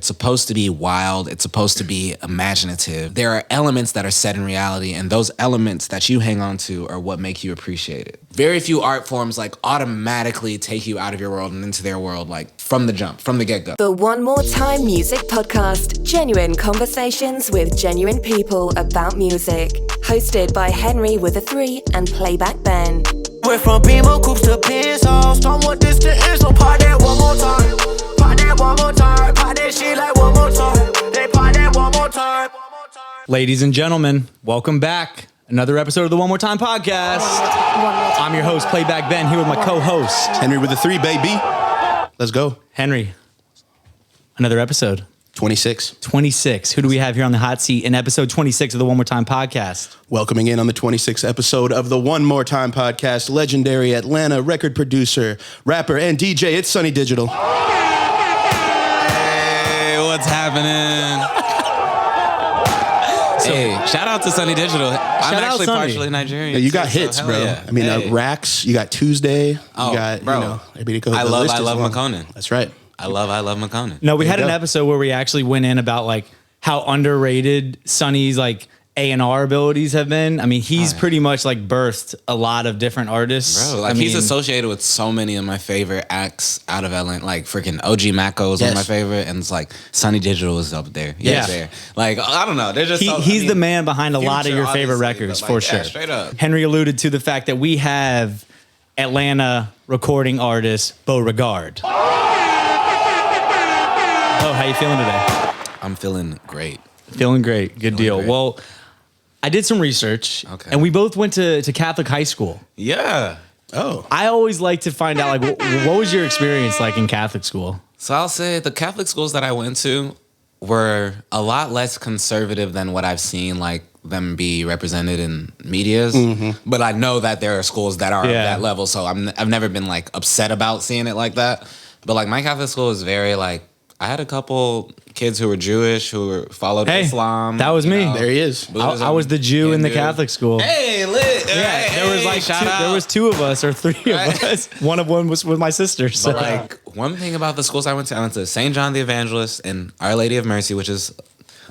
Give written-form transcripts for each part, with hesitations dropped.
It's supposed to be wild. It's supposed to be imaginative. There are elements that are set in reality, and those elements that you hang on to are what make you appreciate it. Very few art forms like automatically take you out of your world and into their world, like from the jump, from the get-go. The One More Time Music Podcast. Genuine conversations with genuine people about music. Hosted by Henry with a 3 and Playback Ben. We're from Beamer Coops to Pencils. Don't want this to end, so part that one more time. Part that one more time. Part that shit like one more time. They part that one more time. Ladies and gentlemen, welcome back. Another episode of the One More Time Podcast. I'm your host, Playback Ben, here with my co-host. Henry with a 3, baby. Let's go. Henry, another episode. 26. 26. Who do we have here on the hot seat in episode 26 of the One More Time Podcast? Welcoming in on the 26th episode of the One More Time Podcast, legendary Atlanta record producer, rapper, and DJ. It's Sunny Digital. Hey, what's happening? Hey, shout out to Sunny Digital. I'm actually partially Nigerian. Yeah, you got hits, bro. Yeah. I mean, Racks, you got Tuesday. Oh, you got, bro. You know, I love McConan. That's right. I love McConan. No, we had an episode where we actually went in about like how underrated Sunny's like A&R abilities have been. I mean, he's pretty much like birthed a lot of different artists. Bro, like he's associated with so many of my favorite acts out of Atlanta. Like freaking OG Mako is one of my favorite, and it's like Sunny Digital is up there. Yeah. There. Like I don't know. They're just he's the man behind a lot of your favorite obviously, records, but, for like, sure. yeah, straight up. Henry alluded to the fact that we have Atlanta recording artist BOREGARD. Oh, how you feeling today? I'm feeling great. Feeling great. Good deal. Great. Well, I did some research, and we both went to Catholic high school. Yeah. Oh. I always like to find out, like, what was your experience like in Catholic school? So I'll say the Catholic schools that I went to were a lot less conservative than what I've seen, like, them be represented in medias. Mm-hmm. But I know that there are schools that are at that level, so I've never been, like, upset about seeing it like that. But, like, my Catholic school is very, like, I had a couple kids who were Jewish who followed Islam. That was me. There he is. Buddhism, I was the Jew in the Hindu. Catholic school. Hey, lit. Yeah, there was like there was 2 of us or 3 of us. One of them was with my sister. So. But like one thing about the schools I went to St. John the Evangelist and Our Lady of Mercy, which is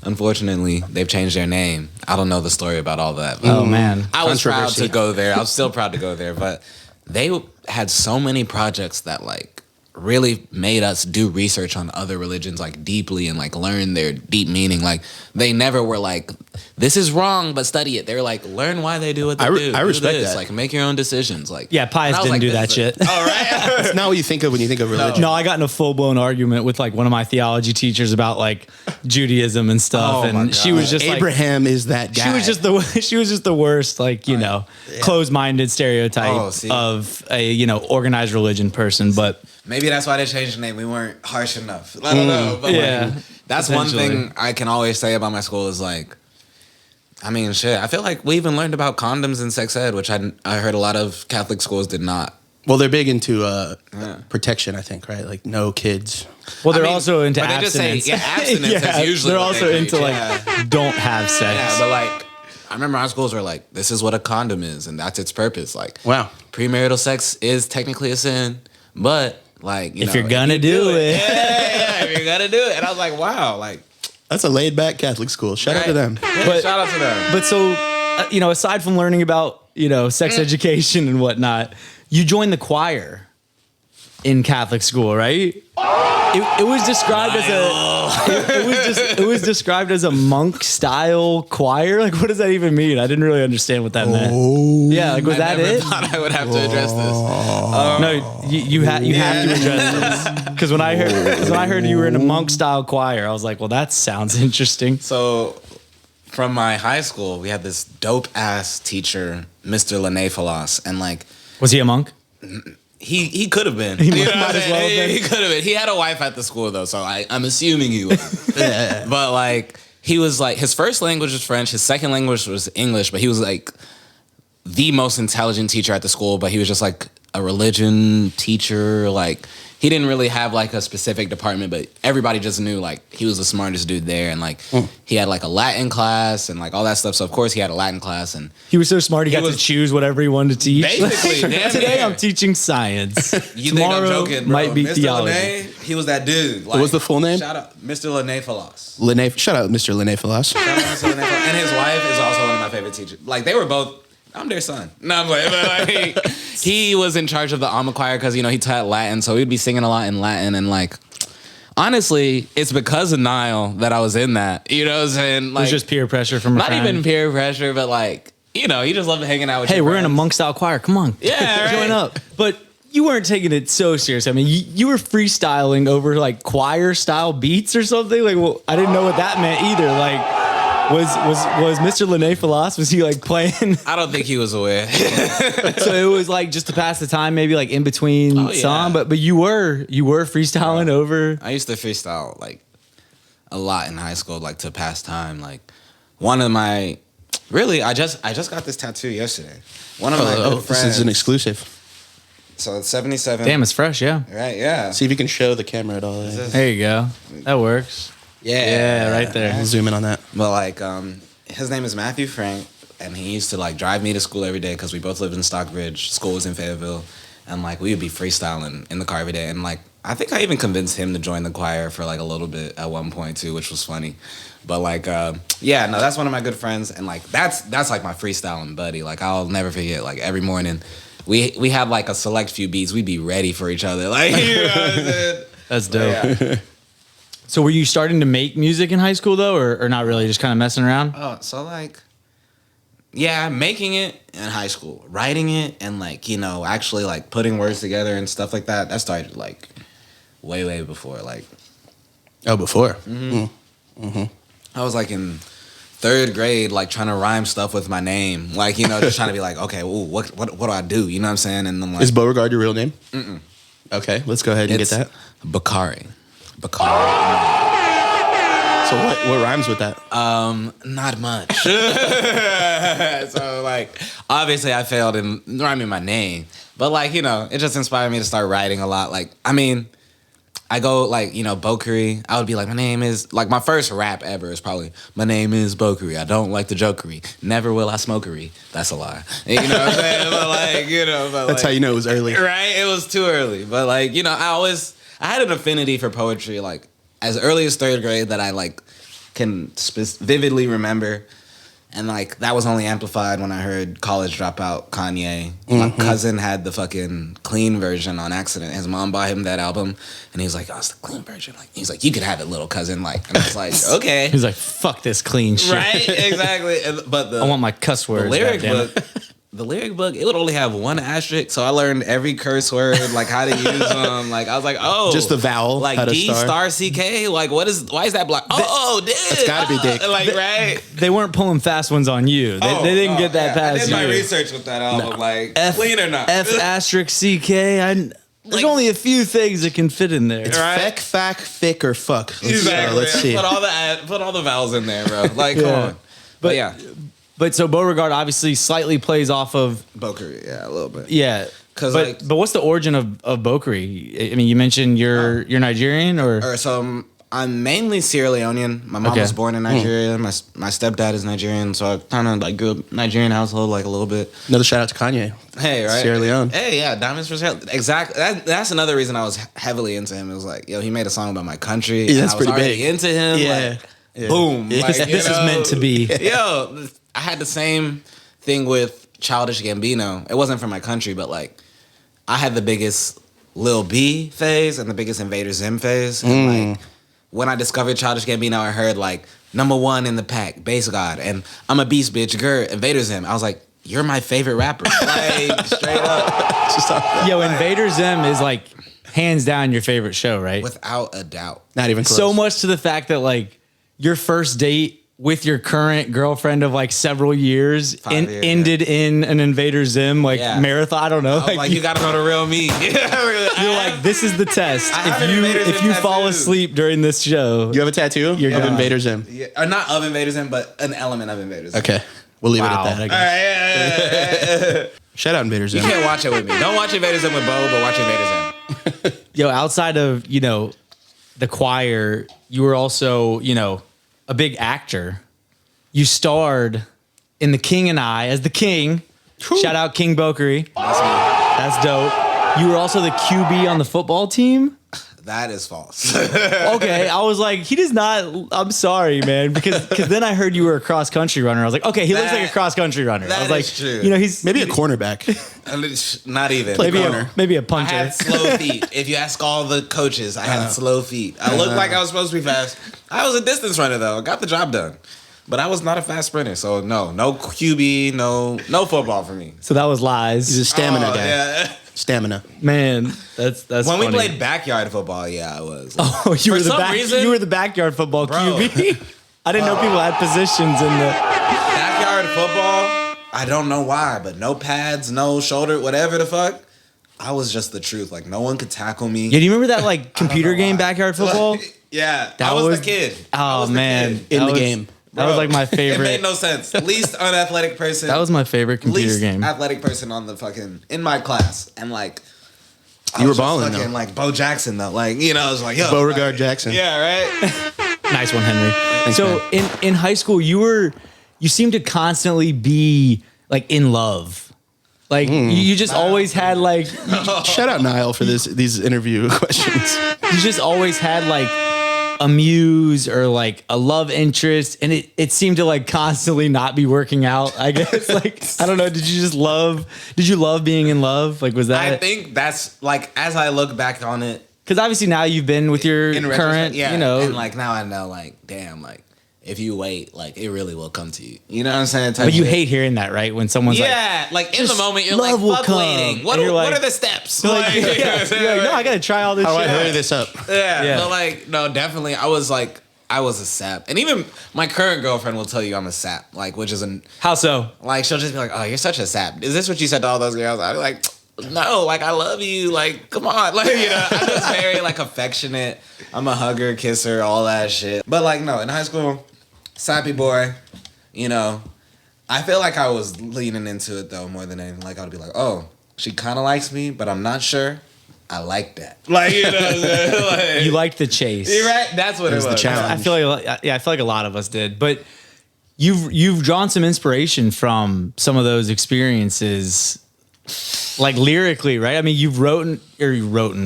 unfortunately they've changed their name. I don't know the story about all that. Oh man, I was proud to go there. I was still proud to go there, but they had so many projects that like really made us do research on other religions like deeply and like learn their deep meaning. Like they never were like, this is wrong, but study it. They're like, learn why they do what they do. I respect this. that. Like make your own decisions. Like Pius didn't like, do that shit. All right. It's not what you think of when you think of religion. No, I got in a full-blown argument with like one of my theology teachers about like Judaism and stuff, and she was just Abraham is that guy. She was just the worst, like closed-minded stereotype of a organized religion person. But maybe that's why they changed the name. We weren't harsh enough. I don't know. But like, that's one thing I can always say about my school is like, I mean, shit. I feel like we even learned about condoms in sex ed, which I heard a lot of Catholic schools did not. Well, they're big into protection, I think, right? Like no kids. Well, they're also into but abstinence. They just say, abstinence is usually they're what also they into preach. like don't have sex. Yeah, but like I remember our schools were like, this is what a condom is, and that's its purpose. Like, wow, premarital sex is technically a sin, but like if you're gonna do it, if you're gonna do it, and I was like, wow, like that's a laid back Catholic school. Shout out to them. Yeah, shout out to them. But so aside from learning about sex education and whatnot, you joined the choir in Catholic school, right? It was described as it was described as a monk style choir. Like, what does that even mean? I didn't really understand what that meant. Yeah, like was that it? I thought I would have to address this. No, you have to address this because when I heard you were in a monk style choir, I was like, well, that sounds interesting. So, from my high school, we had this dope ass teacher, Mr. Lene and like, was he a monk? He could have been. He might as well have been. He could have been. He had a wife at the school though, so I'm assuming he was. But like he was like his first language was French, his second language was English, but he was like the most intelligent teacher at the school, but he was just like a religion teacher. Like he didn't really have like a specific department, but everybody just knew like he was the smartest dude there, and like he had like a Latin class and like all that stuff. So of course he had a Latin class, and He was so smart he got to choose whatever he wanted to teach. basically damn Today near. I'm teaching science. You think I'm Tomorrow joking, bro. might be Mr. theology. Lene, he was that dude. Like, What was the full name? Shout out, Mr. Lene Falas. Lene, shout out Mr. Lene Falas. Shout out Mr. Lene Falas. And his wife is also one of my favorite teachers. Like they were both. I'm their son. No, I'm playing. But like, he was in charge of the alma choir because he taught Latin, so we'd be singing a lot in Latin. And like, honestly, it's because of Nile that I was in that. You know what I'm saying? Like, It was just peer pressure from a not friend. even peer pressure, but like, you just love hanging out with. Hey, your we're in a friends. monk style choir. Come on, Yeah, right. join up. But you weren't taking it so serious. I mean, you were freestyling over like choir style beats or something. Like, well, I didn't know what that meant either. Like. Was Mr. Lene Falas, was he like playing? I don't think he was aware. So it was like just to pass the time, maybe like in between Oh, yeah. song. But you were freestyling over. I used to freestyle like a lot in high school, like to pass time. Like one of my, really, I just got this tattoo yesterday. One of my good friends. This is an exclusive. So it's 77. Damn, it's fresh, yeah. Right, yeah. See if you can show the camera at all. There you go. That works. Yeah, right there. We'll zoom in on that. But like, his name is Matthew Frank, and he used to like drive me to school every day because we both lived in Stockbridge. School was in Fayetteville, and like we would be freestyling in the car every day. And like, I think I even convinced him to join the choir for like a little bit at one point too, which was funny. But like, yeah, no, that's one of my good friends, and like that's like my freestyling buddy. Like I'll never forget. Like every morning, we had like a select few beats. We'd be ready for each other. Like you know what I'm saying? That's dope. Yeah. So were you starting to make music in high school though, or not really, just kind of messing around? Oh, so like, yeah, making it in high school, writing it, and like actually like putting words together and stuff like that. That started like way before. Like, Oh, before. I was like in 3rd grade, like trying to rhyme stuff with my name, like just trying to be like, okay, ooh, what do I do? You know what I'm saying? And I'm like, Is Beauregard your real name? Okay, let's go ahead and it's get that. Bakari. So what rhymes with that? Not much. So like, obviously I failed in rhyming my name, but like, it just inspired me to start writing a lot. Like, I mean, I go like, Bokari. I would be like, my name is, like my first rap ever is probably, my name is Bokari. I don't like the jokery. Never will I smokery. That's a lie. You know what I'm saying? But like, but That's how you know it was early. right? It was too early. But like, I had an affinity for poetry like as early as 3rd grade that I like can vividly remember. And like that was only amplified when I heard College Dropout Kanye. My cousin had the fucking clean version on accident. His mom bought him that album, and he was like, "Oh, it's the clean version." Like he's like, "You can have it, little cousin." Like, and I was like, "Okay." He's like, fuck this clean shit. Right? Exactly. But I want my cuss words. the lyric goddammit. book. The lyric book, it would only have one asterisk, so I learned every curse word, like how to use them. Like I was like, oh, Just the vowel, like how to D star. CK. Like why is that black? Oh, dick. It's gotta be dick. Like right. They weren't pulling fast ones on you. They didn't get that I past did you. my research with that album, like clean or not. F asterisk CK. There's Like- only a few things that can fit in there. It's Right. feck, fack, fick, or fuck. Exactly. Let's see. Put all the vowels in there, bro. Like come Yeah. on. But yeah, But so Beauregard obviously slightly plays off of Bokari, yeah, a little bit. yeah. 'Cause, but like- but what's the origin of Bokari? I mean, you mentioned you're Nigerian or So I'm mainly Sierra-Leonian. My mom Okay. was born in Nigeria. My stepdad is Nigerian, so I kind of like grew up Nigerian household like a little bit. Another shout out to Kanye. Hey, right? Sierra Leone. Hey, yeah, Diamonds for Sierra. Exactly. That's another reason I was heavily into him. It was like, yo, he made a song about my country. Yeah, and that's I was pretty already big. into him. Yeah. Like, Yeah. boom. Yeah. Like, this is meant to be. Yo, I had the same thing with Childish Gambino. It wasn't for my country, but like, I had the biggest Lil B phase and the biggest Invader Zim phase. And like, when I discovered Childish Gambino, I heard like #1 in the pack, Bass God, and I'm a beast bitch, Gert, Invader Zim. I was like, you're my favorite rapper. Like, straight up. Yo, Invader Zim is like hands down your favorite show, right? Without a doubt. Not even close. So much to the fact that like your first date with your current girlfriend of like several years, 5 years, ended in an Invader Zim like Yeah. marathon. I don't know. I was like, you gotta know the real me. you're like, this is the test. I have an Invader Zim If you fall tattoo. asleep during this show, You have a tattoo You're of done. Invader Zim. Yeah, or not of Invader Zim, but an element of Invader Zim. Okay. We'll leave Wow. it at that, I guess. All right, yeah. Shout out Invader You Zim. can't watch it with me. Don't watch Invader Zim with Bo, but watch Invader Zim. Yo, outside of, the choir, you were also, a big actor. You starred in The King and I as the King. Shout out King Bokery. That's dope. You were also the QB on the football team. That is false. Okay, I was like, he does not. I'm sorry, man, because then I heard you were a cross country runner. I was like, okay, he looks like a cross country runner. I was like, is true. he's Maybe a cornerback. Not even. maybe a I punter. had slow feet. If you ask all the coaches, I had slow feet. I looked like I was supposed to be fast. I was a distance runner though. Got the job done. But I was not a fast sprinter, so no QB, no football for me. So that was lies. He's a stamina guy. Yeah. Stamina. Man, that's When funny. we played backyard football, yeah, I was. Oh, you were For some reason- you were the backyard football Bro. QB. I didn't know people had positions in the. Backyard football, I don't know why, but no pads, no shoulder, whatever the fuck. I was just the truth. Like, no one could tackle me. Yeah, do you remember that computer game backyard football? Yeah, That I was was- the kid. I Oh was the man, kid. In the was- game. That was like my It favorite. made no sense. Least unathletic person. That was my favorite computer least game. athletic person on the fucking in my class, and like I You were was just balling, fucking though. like Bo Jackson though. Like I was like yo, Beauregard like, Jackson. Yeah, right. Nice one, Henry. Thanks, So in high school, you seemed to constantly be like in love. Like you just always had like Shout out Niall for these interview questions. you just always had like a muse or like a love interest, and it seemed to like constantly not be working out. I guess like I don't know. Did you love being in love? Like was that? I think that's like as I look back on it Because obviously now you've been with your in current, retrospect, yeah, and and like now I know like damn like if you wait like it really will come to you. You know what I'm saying? Type but you shit. hate hearing that, right? When someone's Yeah, like in the just moment you're like love will fuck come. waiting. What And you're what like- are the steps? like, Like, yeah, you're like, no, I gotta try all this How do shit. I hurry this up? Yeah, Yeah. but like, no, definitely. I was a sap, and even my current girlfriend will tell you I'm a sap. Like, which is How so? like she'll just be like, "Oh, you're such a sap." Is this what you said to all those girls? I'd be like, "No, like I love you. Like, come on, like I'm just very like affectionate. I'm a hugger, kisser, all that shit." But like, no, in high school, sappy boy. I feel like I was leaning into it though more than anything. Like I'd be like, "Oh, she kind of likes me, but I'm not sure." I like that. Like, what I'm saying? Like, You liked the chase. you're right. That's what it was. the challenge. I feel like a lot of us did, but you've drawn some inspiration from some of those experiences, like lyrically, right? I mean, you've written.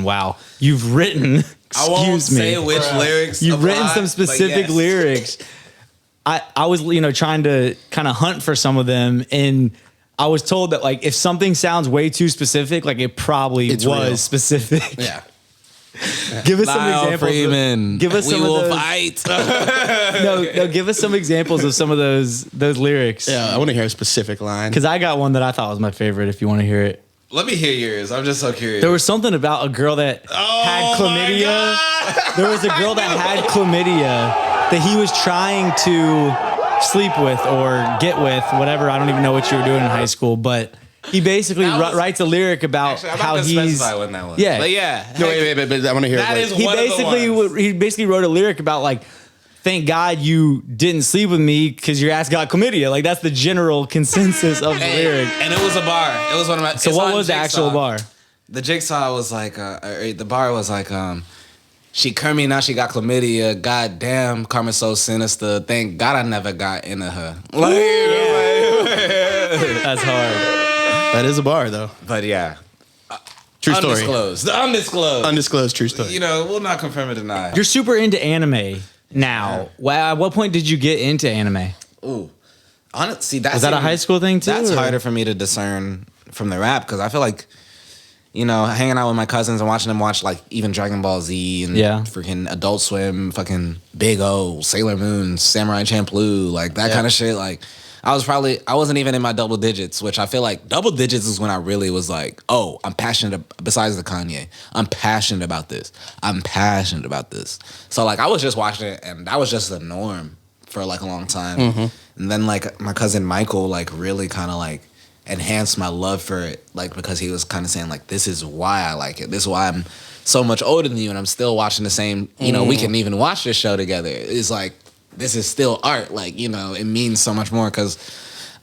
Wow, you've written. I won't Excuse me. say which lyrics. You've written apply, some but specific yes. lyrics. I was trying to kind of hunt for some of them, and I was told that like if something sounds way too specific, like it probably It's was real. specific. Yeah. Give us some Niall examples. Freeman. Give us we some of will those. fight. No, give us some examples of some of those lyrics. Yeah, I want to hear a specific line. Because I got one that I thought was my favorite. If you want to hear it, Let me hear yours. I'm just so curious. there was something about a girl that had chlamydia. My God. There was a girl that had chlamydia that he was trying to sleep with or get with, whatever. I don't even know what you were doing in high school, but he basically That was- writes a lyric about Actually, I'm how not gonna he's. specify when that was. Yeah. But yeah. No, wait, I want to hear That it. is Like, He one of the ones. basically wrote a lyric about like, thank God you didn't sleep with me because your ass got chlamydia. Like that's the general consensus of the Hey, lyric. and it was a bar. It was one of my. So it's what on was the actual Jigsaw. bar? The Jigsaw was like, the bar was like, she curved me, now she got chlamydia. God damn, karma's so sinister. Thank God I never got into her. Like, That's hard. that is a bar, though. but yeah. True story. Undisclosed. Undisclosed. Undisclosed true story. We'll not confirm or deny. You're super into anime now. Wow, at what point did you get into anime? Ooh. See, that's Was that a high school thing too? That's or- harder for me to discern from the rap because I feel like, hanging out with my cousins and watching them watch like even Dragon Ball Z and Yeah. freaking Adult Swim, fucking Big O, Sailor Moon, Samurai Champloo, like that kind of shit. Like I wasn't even in my double digits, which I feel like double digits is when I really was like, oh, I'm passionate. Besides the Kanye, I'm passionate about this. I'm passionate about this. So like I was just watching it and that was just the norm for like a long time. Mm-hmm. And then like my cousin Michael like really kind of like enhanced my love for it, like because he was kind of saying like this is why I like it. This is why I'm so much older than you and I'm still watching the same. We can even watch this show together. It's like this is still art. Like it means so much more because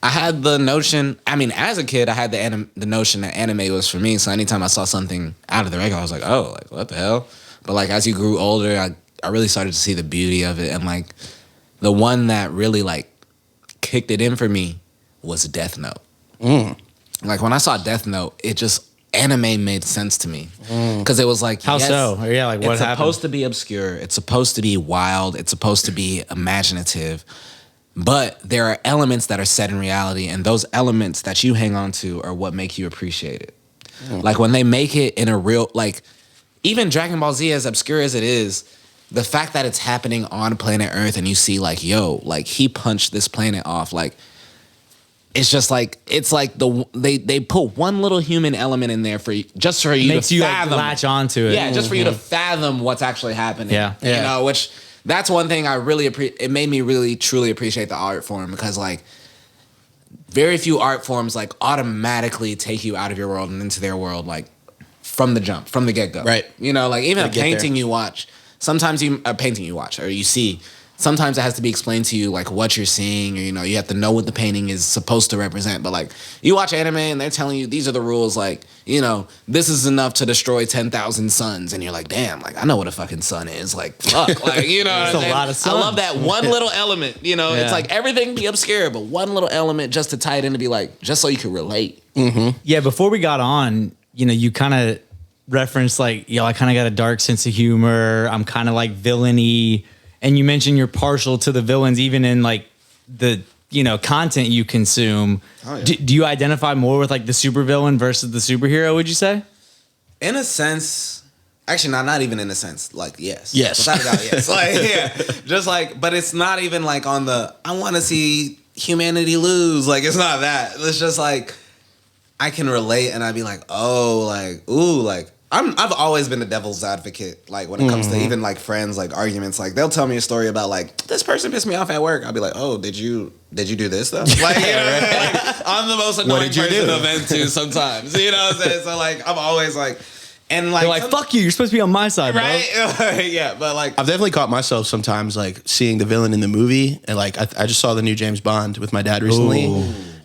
I had the notion. I mean, as a kid, I had the notion that anime was for me. So anytime I saw something out of the regular, I was like, oh, like what the hell? But like as you grew older, I really started to see the beauty of it, and like the one that really like kicked it in for me was Death Note. Like when I saw Death Note, it just anime made sense to me because it was like How so? Yeah, like what it's happened? supposed to be obscure. It's supposed to be wild. It's supposed to be imaginative. But there are elements that are set in reality, and those elements that you hang on to are what make you appreciate it. Like when they make it in a real, like even Dragon Ball Z, as obscure as it is, the fact that it's happening on planet Earth and you see like, yo, like he punched this planet off, like it's just like it's like they put one little human element in there for you, just for you Makes to you fathom. like, latch onto it. Yeah, just for you to fathom what's actually happening. Yeah. You know, which that's one thing I really it made me really truly appreciate the art form, because like very few art forms like automatically take you out of your world and into their world like from the jump, from the get go. Right. You know, like even a get painting there. you watch, sometimes a painting you watch or you see, sometimes it has to be explained to you like what you're seeing, or you know, you have to know what the painting is supposed to represent. But like you watch anime and they're telling you these are the rules, like, you know, this is enough to destroy 10,000 suns, and you're like, damn, like I know what a fucking sun is. Like fuck, like you know, It's what I'm a lot saying? of I love suns. that one little element. You know, Yeah. it's like everything be obscure, but one little element just to tie it in to be like, just so you can relate. Yeah, before we got on, you know, you kind of referenced like, yo, I kind of got a dark sense of humor. I'm kind of like villainy. And you mentioned you're partial to the villains, even in like the, you know, content you consume. Oh, yeah. Do you identify more with like the supervillain versus the superhero, would you say? In a sense, actually, not even in a sense. Like, yes. Yes. Without a doubt, yes. Like, yeah. Just like, but it's not even like on the, I want to see humanity lose. Like, it's not that. It's just like, I can relate and I'd be like, oh, like, ooh, like, I've always been a devil's advocate. Like, when it comes to even like friends, like arguments, like they'll tell me a story about like, this person pissed me off at work. I'll be like, oh, did you do this though? Like, you know what I'm saying? Like, I'm the most annoying did you person do? to vent to sometimes. You know what I'm saying? So like, I'm always like, and like, They're like, fuck you, you're supposed to be on my side, bro. right? Yeah, but like, I've definitely caught myself sometimes like seeing the villain in the movie, and like I just saw the new James Bond with my dad recently,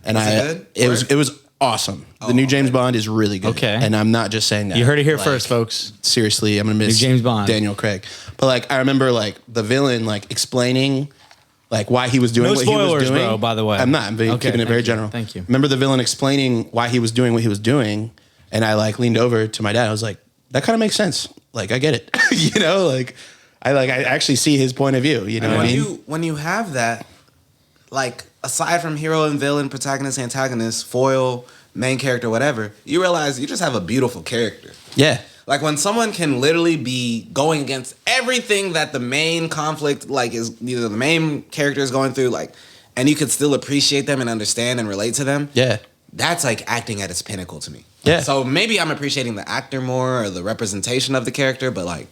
and it good? it was awesome. The new James Bond is really good. Okay. And I'm not just saying that. You heard it here Like, first, folks. Seriously, I'm gonna miss New James Bond. Daniel Craig. But like I remember like the villain like explaining like why he was doing No what he was spoilers, doing. bro, by the way. I'm not. I'm Okay, keeping it thank very you. general. Thank you. Remember the villain explaining why he was doing what he was doing, and I like leaned over to my dad. I was like, that kind of makes sense. Like I get it. You know, like I actually see his point of view. You know what I mean? when you have that, like aside from hero and villain, protagonist, antagonist, foil, main character, whatever, you realize you just have a beautiful character. Yeah. Like when someone can literally be going against everything that the main conflict, like is either the main character is going through, like, and you could still appreciate them and understand and relate to them. Yeah. That's like acting at its pinnacle to me. Yeah. So maybe I'm appreciating the actor more or the representation of the character, but like,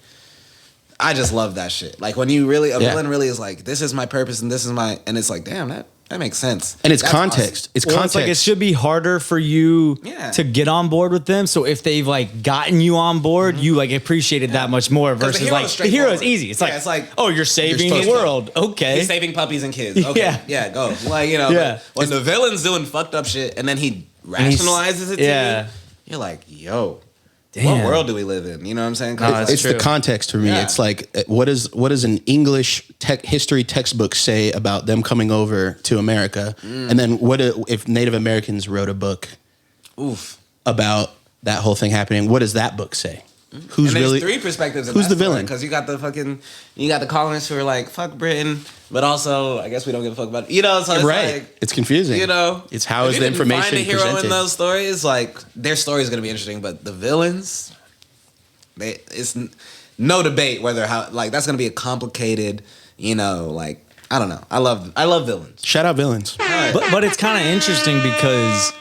I just love that shit. Like when you really, a villain really is like, this is my purpose and this is my, and it's like, damn, that makes sense. And it's That's context. awesome. It's Well, context. it's like it should be harder for you Yeah. to get on board with them. So if they've like gotten you on board, you like appreciate it that much more 'Cause the versus hero like is the hero is straightforward. easy. It's Yeah, it's like, oh, you're saving supposed the to. world. Okay. He's saving puppies and kids. Okay. Yeah. Go. Like, you know, Yeah. when the villain's doing fucked up shit and then he rationalizes it to yeah. you, you're like, yo, Damn. what world do we live in? You know what I'm saying? 'Cause No, it's that's It's the true. context for me. Yeah. It's like what does an English history textbook say about them coming over to America? And then if Native Americans wrote a book oof. about that whole thing happening? What does that book say? Who's And there's really three perspectives. who's the villain? Because you got the colonists who are like, fuck Britain, but also I guess we don't give a fuck about it. You know, so it's right? like, it's confusing. you know, it's how if is you the didn't information find a hero presented? in those stories? Like their story is gonna be interesting, but the villains, it's no debate whether how like that's gonna be a complicated, you know, like I don't know. I love villains. Shout out villains. But it's kind of interesting because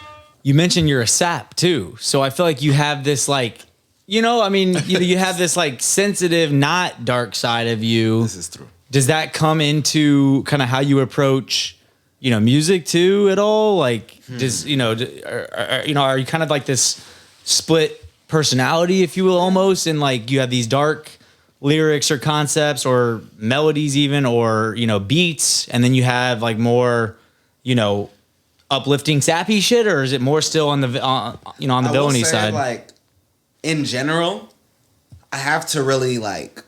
you mentioned you're a sap too. So I feel like you have this like, you know, I mean, you have this like sensitive, not dark side of you. This is true. Does that come into kind of how you approach, you know, music too at all? Like, does you know, are you kind of like this split personality, if you will, almost, and like you have these dark lyrics or concepts or melodies even, or you know, beats, and then you have like more, you know, uplifting, sappy shit, or is it more still on the on the villainy side? Like in general, I have to really like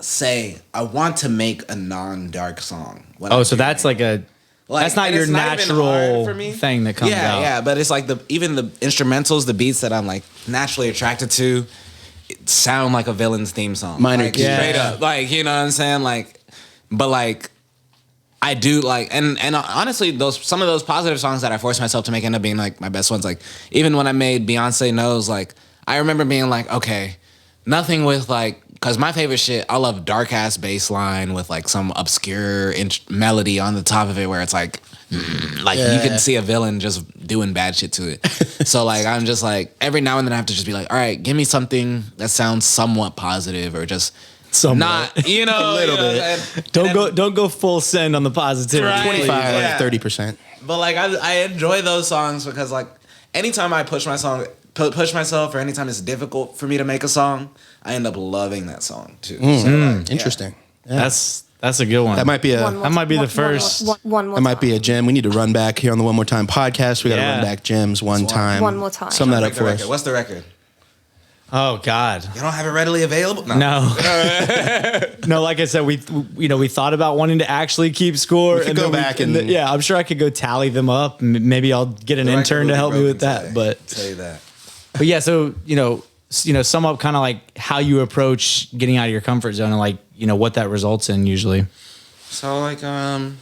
say I want to make a non-dark song. So that's like a that's not your natural thing that comes out. Yeah, but it's like even the instrumentals, the beats that I'm like naturally attracted to, sound like a Villain's theme song. Minor like, key. Straight up, like you know what I'm saying, like, but like. I do like, and honestly, some of those positive songs that I forced myself to make end up being like my best ones. Like even when I made Beyoncé Knows, like I remember being like, okay, nothing with like, cause my favorite shit, I love dark ass bass line with like some obscure melody on the top of it where it's like you can see a villain just doing bad shit to it. So like I'm just like every now and then I have to just be like, all right, give me something that sounds somewhat positive or just. Somewhat. Not, a little bit. Don't go full send on the positivity. Right. 25, 30%. But like I enjoy those songs because like anytime I push myself or anytime it's difficult for me to make a song, I end up loving that song too. So, like, interesting. Yeah. That's a good one. That might be the first. One more That might be a gem. We need to run back here on the One More Time podcast. We got to run back gems one time. One more time. Sum that up for us. What's the record? Oh God. You don't have it readily available? No. No, like I said, we thought about wanting to actually keep score. We could go back and I'm sure I could go tally them up. Maybe I'll get an intern to help me with that. But tell you that. But yeah, so sum up kind of like how you approach getting out of your comfort zone and like what that results in usually. So like when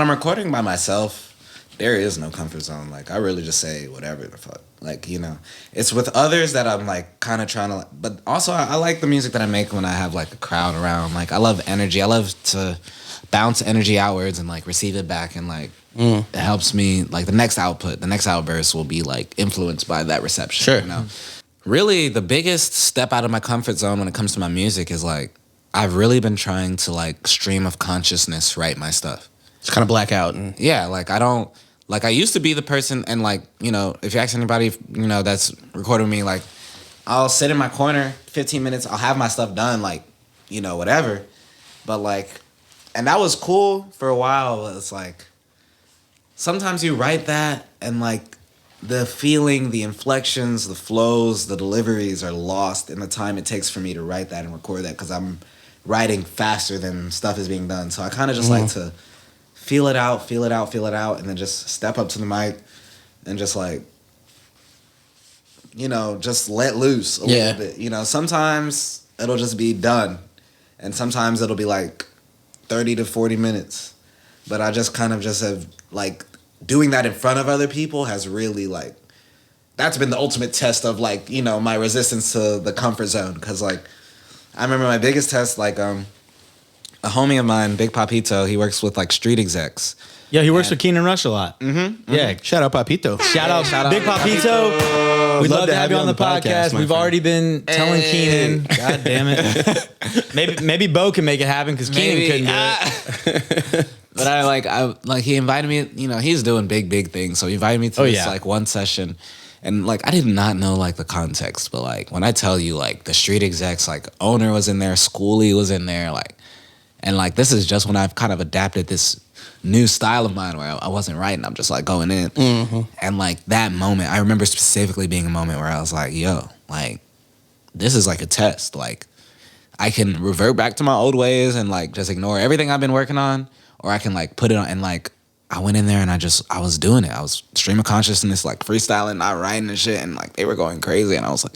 I'm recording by myself, there is no comfort zone. Like I really just say whatever the fuck. Like, it's with others that I'm like kind of trying to, but also I like the music that I make when I have like a crowd around. Like I love energy. I love to bounce energy outwards and like receive it back. And like, it helps me like the next outburst will be like influenced by that reception. Sure. Really the biggest step out of my comfort zone when it comes to my music is like, I've really been trying to like stream of consciousness write my stuff. Just kind of black out. And yeah, like I don't. Like I used to be the person, and like if you ask anybody, that's recording me, like I'll sit in my corner, 15 minutes, I'll have my stuff done, like whatever. But like, and that was cool for a while. But it's like sometimes you write that, and like the feeling, the inflections, the flows, the deliveries are lost in the time it takes for me to write that and record that because I'm writing faster than stuff is being done. So I kind of just like to. Feel it out, and then just step up to the mic and just like, just let loose a little bit. Sometimes it'll just be done, and sometimes it'll be like 30 to 40 minutes. But I just kind of just have like doing that in front of other people has really like, that's been the ultimate test of like, my resistance to the comfort zone. Because like, I remember my biggest test, like, a homie of mine, Big Papito, he works with like street execs. Yeah, he works with Keenan Rush a lot. Yeah. Shout out Papito. Shout out Big Papito. We'd love to have you on the podcast. We've already been telling Keenan. God damn it. Maybe Bo can make it happen because Keenan couldn't do it. But I he invited me, he's doing big things. So he invited me to this like one session. And like I did not know like the context, but like when I tell you like the street execs, like owner was in there, Schoolie was in there, like. And like this is just when I've kind of adapted this new style of mine where I wasn't writing, I'm just like going in. And like that moment, I remember specifically being a moment where I was like, yo, like this is like a test. Like I can revert back to my old ways and like just ignore everything I've been working on, or I can like put it on. And like I went in there and I was doing it. I was stream of consciousness, like freestyling, not writing and shit. And like they were going crazy. And I was like,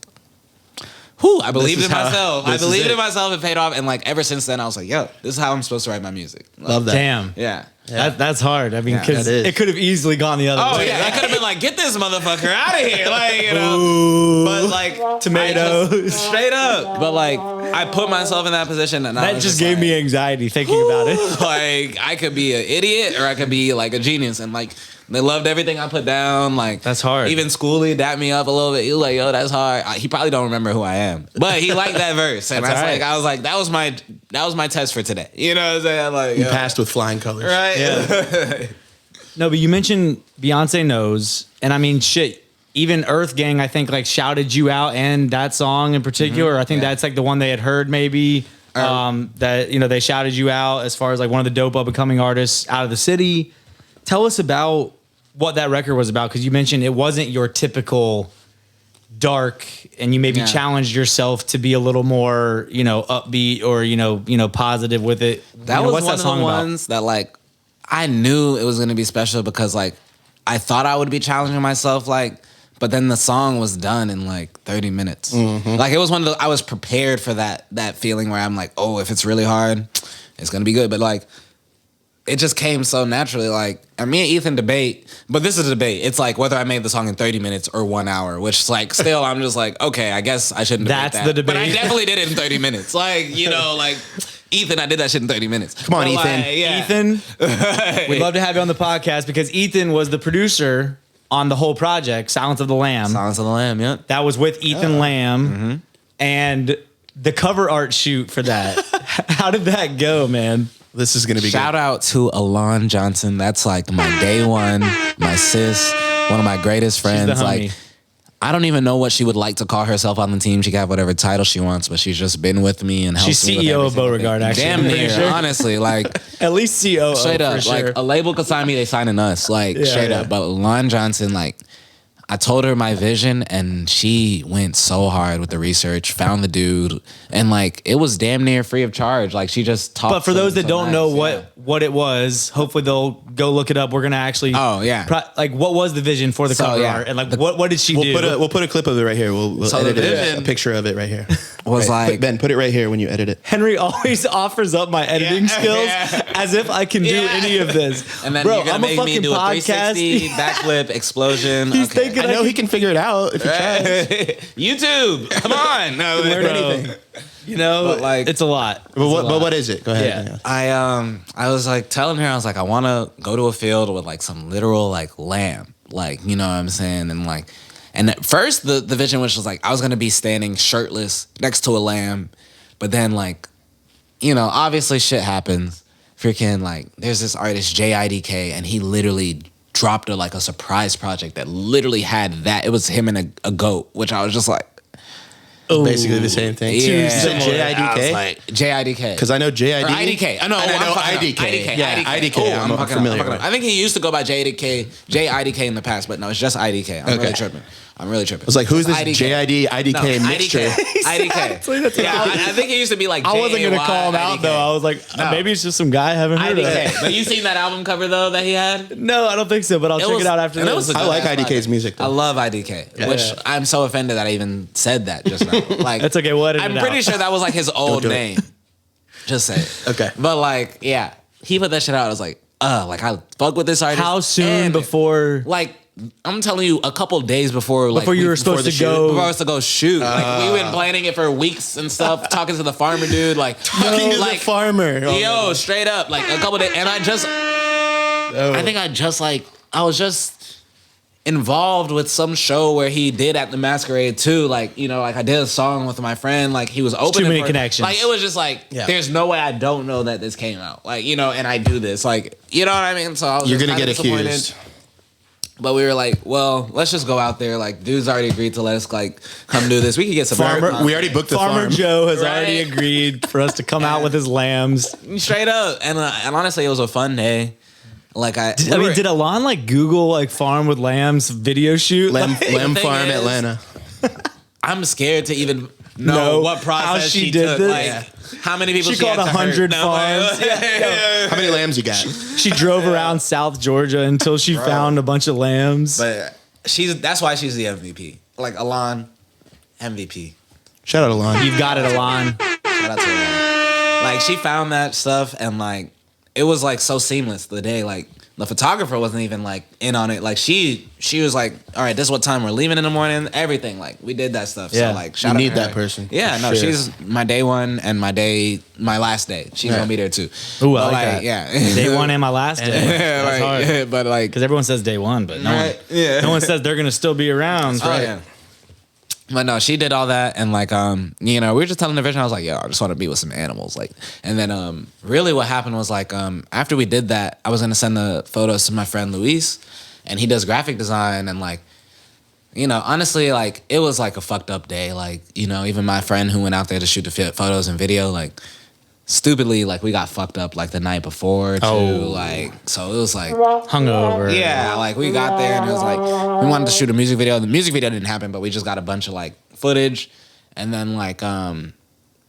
whew, I believed in myself. I believed in myself. It paid off. And like ever since then, I was like, yo, this is how I'm supposed to write my music. Like, love that. Damn. Yeah. That's hard. I mean, because it could have easily gone the other way. Oh, yeah. I could have been like, get this motherfucker out of here. Like, Ooh, but like, tomatoes. Straight up. But like, I put myself in that position. And that just gave me anxiety thinking about it. Like, I could be an idiot or I could be like a genius. And like, they loved everything I put down. Like that's hard. Even Schoolie dapped me up a little bit. He was like, yo, that's hard. He probably don't remember who I am. But he liked that verse. And I was like, that was my test for today. You know what I'm saying? Like, you passed with flying colors. Right? Yeah. No, but you mentioned Beyoncé Knows. And I mean, shit, even Earth Gang, I think, like, shouted you out, and that song in particular. I think that's like the one they had heard maybe. That, they shouted you out as far as like one of the dope up and coming artists out of the city. Tell us about what that record was about, because you mentioned it wasn't your typical dark, and you maybe challenged yourself to be a little more, upbeat or positive with it. That was one of the ones that like I knew it was gonna be special because like I thought I would be challenging myself but then the song was done in like 30 minutes. Mm-hmm. Like it was one of the, I was prepared for that feeling where I'm like, oh, if it's really hard, it's gonna be good. But like it just came so naturally. Like, and me and Ethan debate, but this is a debate. It's like whether I made the song in 30 minutes or 1 hour, which is like still I'm just like, okay, I guess I shouldn't debate that. That's the debate. But I definitely did it in 30 minutes. Like, like Ethan, I did that shit in 30 minutes. Come on, Ethan. Ethan, we'd love to have you on the podcast because Ethan was the producer on the whole project, Silence of the Lamb. Silence of the Lamb, yeah. That was with Ethan Lamb. Mm-hmm. And the cover art shoot for that. How did that go, man? This is going to be Shout out to Alon Johnson. That's like my day one, my sis, one of my greatest friends. She's the homie. Like, I don't even know what she would like to call herself on the team. She can have whatever title she wants, but she's just been with me and helped She's me with CEO of everything. BOREGARD, actually. Damn near, Sure. honestly. Like, at least COO. straight up. For sure. Like, a label could sign me, they signing us. Like, straight up. But Alon Johnson, like, I told her my vision and she went so hard with the research, found the dude, and like it was damn near free of charge. Like she just talked. But for those that don't know what it was, hopefully they'll go look it up. We're gonna actually. Oh yeah. Like what was the vision for the cover art, and like what did she do? We'll put a clip of it right here. We'll edit a picture of it right here. Was like Ben, put it right here when you edit it. Henry always offers up my editing skills as if I can do any of this. And then Bro, you're gonna I'm make a me fucking do a podcast. 360 backflip explosion. He's thinking I know he can figure it out if he tries. YouTube, come on, no, Learn anything. But like it's a lot. But what is it? Go ahead. Yeah. I was like telling her, I was like, I want to go to a field with like some literal like lamb, like you know what I'm saying, and like. And at first, the vision was just like, I was going to be standing shirtless next to a lamb. But then, like, obviously shit happens. Freaking, like, there's this artist, JIDK, and he literally dropped a surprise project that literally had that. It was him and a goat, which I was just like. Basically the same thing. Yeah. JIDK? I was like, JIDK. Because I know JID. Or IDK. I know IDK. Yeah, IDK. I'm familiar with. I think he used to go by JIDK in the past, but no, it's just IDK. I'm really tripping. I was like, who's this IDK mixture? IDK. Yeah, I think he used to be like I wasn't going to call him IDK. out, though. I was like, maybe it's just some guy I haven't heard IDK. of. But you seen that album cover, though, that he had? No, I don't think so, but I'll check it out after this. I like IDK's music, though. I love IDK, which I'm so offended that I even said that just now. Like, that's okay. What? I'm pretty sure that was like his old name. Just say it. Okay. But like, yeah, he put that shit out. I was like, I fuck with this artist. How soon And, before? Like, I'm telling you, a couple days before you were supposed to go. Before I was to go shoot. Like, we've been planning it for weeks and stuff, talking to the farmer dude. Like, Talking to the farmer. Yo, straight up. Like, a couple days. And I was just involved with some show where he did at the Masquerade too. Like, like I did a song with my friend. Like, he was open. Too many connections. Like, it was just like, there's no way I don't know that this came out. Like, and I do this. Like, you know what I mean? So I was You're just going to get disappointed. accused. But we were like, well, let's just go out there. Like, dude's already agreed to let us like come do this. We could get some Farmer. We already booked the Farmer farm. Joe has already agreed for us to come out with his lambs. Straight up. And honestly, it was a fun day. Like did Alon like Google like farm with lambs video shoot? Lamb The thing Farm is- Atlanta. I'm scared to even know what process how she did did took. this? Like, how many people She called had to 100 hurt. No, farms. How many lambs you got? She drove around South Georgia until she found a bunch of lambs. But that's why she's the MVP. Like, Alon, MVP. Shout out Alon. You've got it, Alon. Shout out to Alon. Like, she found that stuff and like it was like so seamless the day. Like, the photographer wasn't even like in on it. Like, she was like, all right, this is what time we're leaving in the morning. Everything. Like, we did that stuff. Yeah. So like, You shout out need to that her. person. Yeah, no, Sure. she's my day one and my last day. She's gonna be there too. Ooh, I But, like that. Yeah. Day one and my last day. Yeah, That's hard. right. But like, Because everyone says day one, but no Right, one, yeah. no one says they're gonna still be around. oh, yeah. But no, she did all that, and like, we were just telling the vision. I was like, yo, I just want to be with some animals, like. And then, really, what happened was like, after we did that, I was gonna send the photos to my friend Luis, and he does graphic design, and like, honestly, like, it was like a fucked up day, like, even my friend who went out there to shoot the photos and video, like, stupidly, like we got fucked up like the night before too. Like, so it was like hungover. Yeah, like we got there and it was like we wanted to shoot a music video. The music video didn't happen, but we just got a bunch of like footage, and then like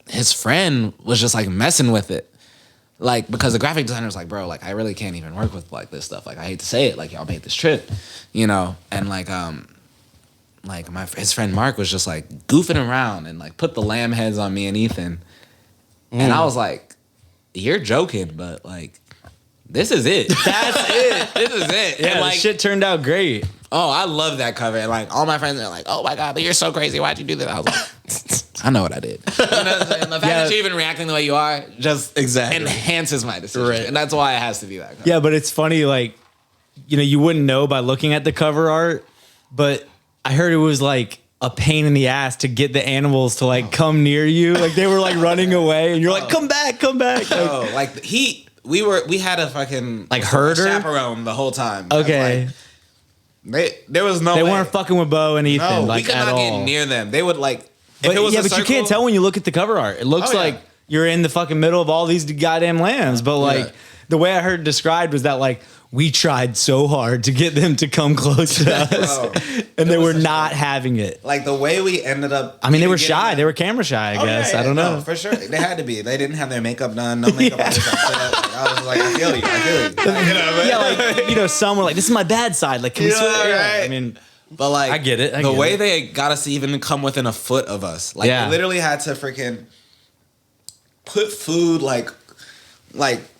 his friend was just like messing with it. Like, because the graphic designer was like, bro, like I really can't even work with like this stuff. Like I hate to say it, like y'all made this trip, you know? And like his friend Mark was just like goofing around and like put the lamb heads on me and Ethan. And I was like, you're joking, but like, this is it. That's it. This is it. Yeah, and like, the shit turned out great. Oh, I love that cover. And like all my friends are like, oh my God, but you're so crazy. Why'd you do that? I was like, I know what I did. You know what I'm saying? The fact that you're even reacting the way you are just enhances my decision. Right. And that's why it has to be that cover. Yeah, but it's funny, like, you know, you wouldn't know by looking at the cover art, but I heard it was like a pain in the ass to get the animals to like come near you. Like they were like running away and you're like, come back. Like, we had a fucking like herder chaperone the whole time. Okay. There was no They way. weren't fucking with Bo and Ethan. No, like we could at not all. get near them. They would like, But you can't tell when you look at the cover art. It looks like you're in the fucking middle of all these goddamn lambs. But like the way I heard it described was that like we tried so hard to get them to come close to us, and they were not having it. Like the way we ended up. I mean, they were shy. They were camera shy, I guess. I don't know. No, for sure. They had to be. They didn't have their makeup done. No makeup on. Like, I was like, I feel you. Yeah, like, you know, some were like, this is my bad side. Like, can we switch? Right. I mean, but like, I get it. The way they got us to even come within a foot of us. Like, they literally had to freaking put food like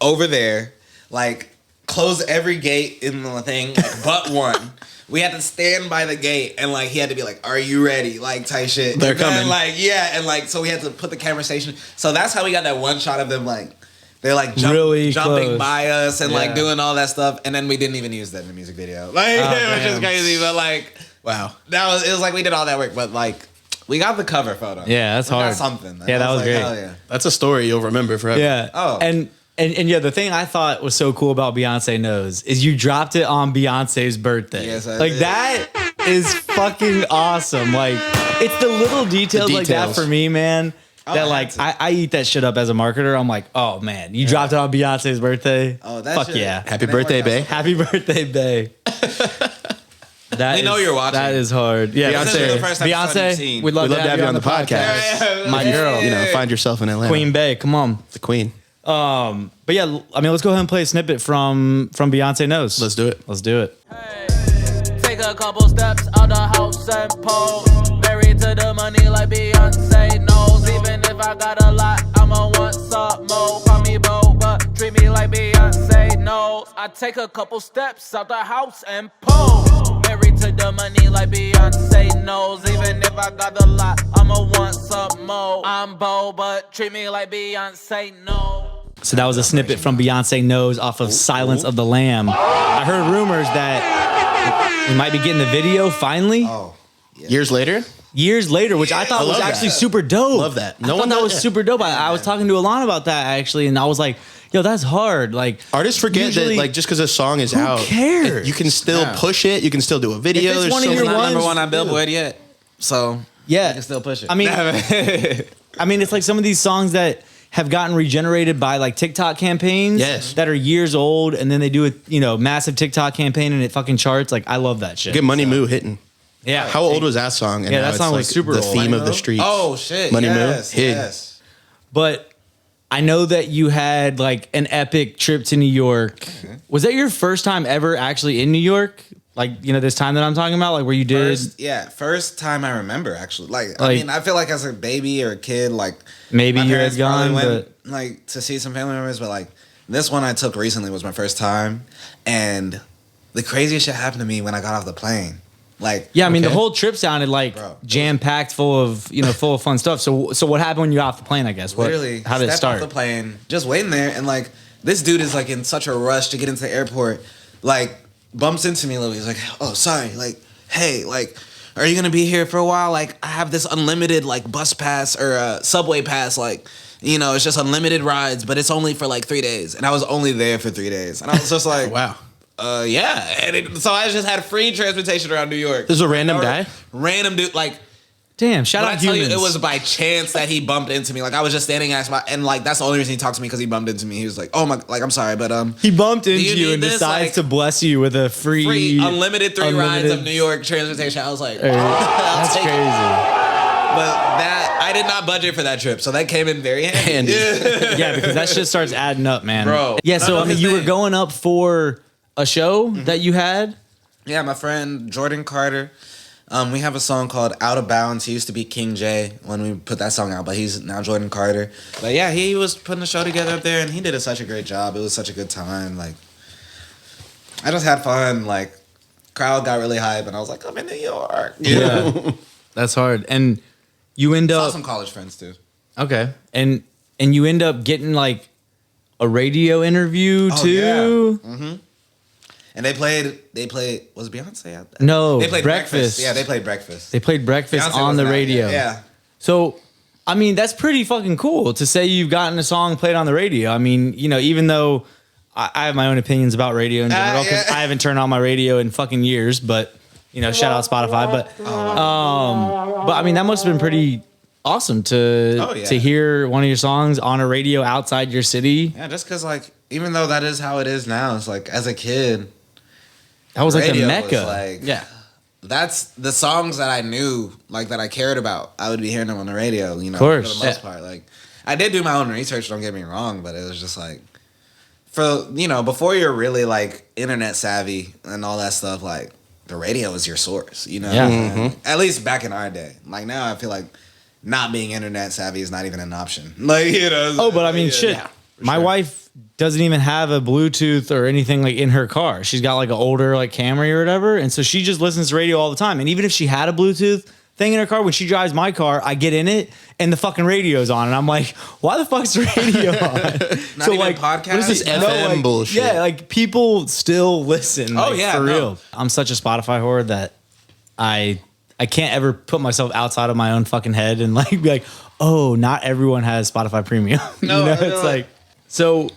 over there, like close every gate in the thing, like, but one. We had to stand by the gate and like he had to be like, "Are you ready?" Like type shit. They're and then, coming. like and like so we had to put the camera station. So that's how we got that one shot of them like they're like really jumping close by us and like doing all that stuff. And then we didn't even use that in the music video. Like it was just crazy, but like wow, it was like we did all that work, but like we got the cover photo. Yeah, that's hard. Got something. Yeah, that was like, great. Hell yeah. that's a story you'll remember forever. Yeah. Oh. And yeah, the thing I thought was so cool about Beyoncé Knows is you dropped it on Beyonce's birthday. Yes, I like did. that is fucking awesome. Like it's the little details like that for me, man. That like I eat that shit up as a marketer. I'm like, oh man, you dropped it on Beyonce's birthday. Oh, that fuck shit. yeah! Happy birthday, bae. Happy birthday, bae. They know you're watching. That is hard. Yeah, This is the first episode you've seen. we'd love to have you on the podcast. My girl, You know, find yourself in Atlanta. Queen Bey. Come on. the queen. But yeah, I mean, let's go ahead and play a snippet from Beyoncé Knows. Let's do it. Let's do it. Take a couple steps out the house and pose. Married to the money like Beyoncé knows. Even if I got a lot, I'ma want some more. Call me Bo, but treat me like Beyoncé knows. I take a couple steps out the house and pose. Married to the money like Beyoncé knows. Even if I got a lot, I'ma want some more. I'm Bo, but treat me like Beyoncé knows. So that was a snippet from Beyoncé Knows off of Silence of the Lamb. I heard rumors that we might be getting the video finally. Years later, Which I thought was love actually that. super dope. Love that. No one that was super dope. I was talking to Alana about that actually, and I was like, yo, that's hard. Like artists forget usually, that like just because a song is out, cares? you can still push it. You can still do a video. If it's There's one of so your many- Not ones- number one on Billboard yet. So yeah, you can still push it. I mean, it's like some of these songs that have gotten regenerated by like TikTok campaigns that are years old, and then they do a massive TikTok campaign and it fucking charts. Like I love that shit. Get Money Moo hitting. Yeah. How old was that song? And Yeah, now that it's song was like super the old. theme Money of the Moo? streets. Oh shit! Money Moo? yes, Hit. yes. But I know that you had like an epic trip to New York. Was that your first time ever actually in New York? Like, this time that I'm talking about, like where you did. First time I remember actually. Like I Like- mean, I feel like as a baby or a kid, like Maybe my you parents had probably gone, went like to see some family members, but like this one I took recently was my first time, and the craziest shit happened to me when I got off the plane. Like Yeah, I mean, the whole trip sounded like Bro, jam packed, full of full of fun stuff. So what happened when you got off the plane? I guess. literally How did it stepped start? off the plane, just waiting there, and like this dude is like in such a rush to get into the airport, like bumps into me a little bit. He's like, "Oh, sorry, like, hey, like, are you gonna be here for a while? Like, I have this unlimited like bus pass or subway pass, like, it's just unlimited rides, but it's only for like 3 days." And I was only there for 3 days, and I was just like, Wow. yeah. And so I just had free transportation around New York. This is a random guy? Random dude, like. Damn, shout When out I tell Humans. you, it was by chance that he bumped into me. Like I was just standing at spot, and like that's the only reason he talked to me because he bumped into me. He was like, "Oh my, like I'm sorry, but he bumped into you you need and this? decides Like, to bless you with a free unlimited 3 rides of New York transportation." I was like, That's take it. crazy. But that I did not budget for that trip, so that came in very handy. Yeah, because that shit starts adding up, man. Bro. Yeah, so None I of mean, his you were name. going up for a show that you had. Yeah, my friend Jordan Carter. We have a song called Out of Bounds. He used to be King J when we put that song out, but he's now Jordan Carter. But yeah, he was putting the show together up there, and he did such a great job. It was such a good time. Like, I just had fun. Like, crowd got really hype, and I was like, I'm in New York. Yeah, that's hard. And you end Saw up some college friends too. okay, and you end up getting like a radio interview too. Yeah. Mm-hmm. And they played. Was Beyonce out there? No, they played Breakfast. Yeah, they played Breakfast. They played Breakfast Beyonce on the wasn't out radio. yet. Yeah. So, I mean, that's pretty fucking cool to say you've gotten a song played on the radio. I mean, you know, even though I have my own opinions about radio in general, because I haven't turned on my radio in fucking years, but, you know, shout out Spotify. But I mean, that must have been pretty awesome to hear one of your songs on a radio outside your city. Yeah, just because, like, even though that is how it is now, it's like, as a kid, that was like the radio mecca. was like, yeah. That's the songs that I knew, like, that I cared about. I would be hearing them on the radio, you know, course. for the most part. Like, I did do my own research, don't get me wrong, but it was just like, for, you know, before you're really, like, internet savvy and all that stuff, like, the radio is your source, you know? Yeah. And at least back in our day. Like, now I feel like not being internet savvy is not even an option. Like, you know? Oh, but I mean, shit. Yeah, my wife doesn't even have a Bluetooth or anything like in her car. She's got like an older like Camry or whatever, and so she just listens to radio all the time. And even if she had a Bluetooth thing in her car, when she drives my car, I get in it and the fucking radio's on, and I'm like, why the fuck's the radio on? Not even like, podcast? What is this FM like, bullshit? Yeah, like people still listen. Oh, like, yeah, for no. real. I'm such a Spotify whore that I can't ever put myself outside of my own fucking head and like be like, oh, not everyone has Spotify Premium. No, you know, I know. it's like so.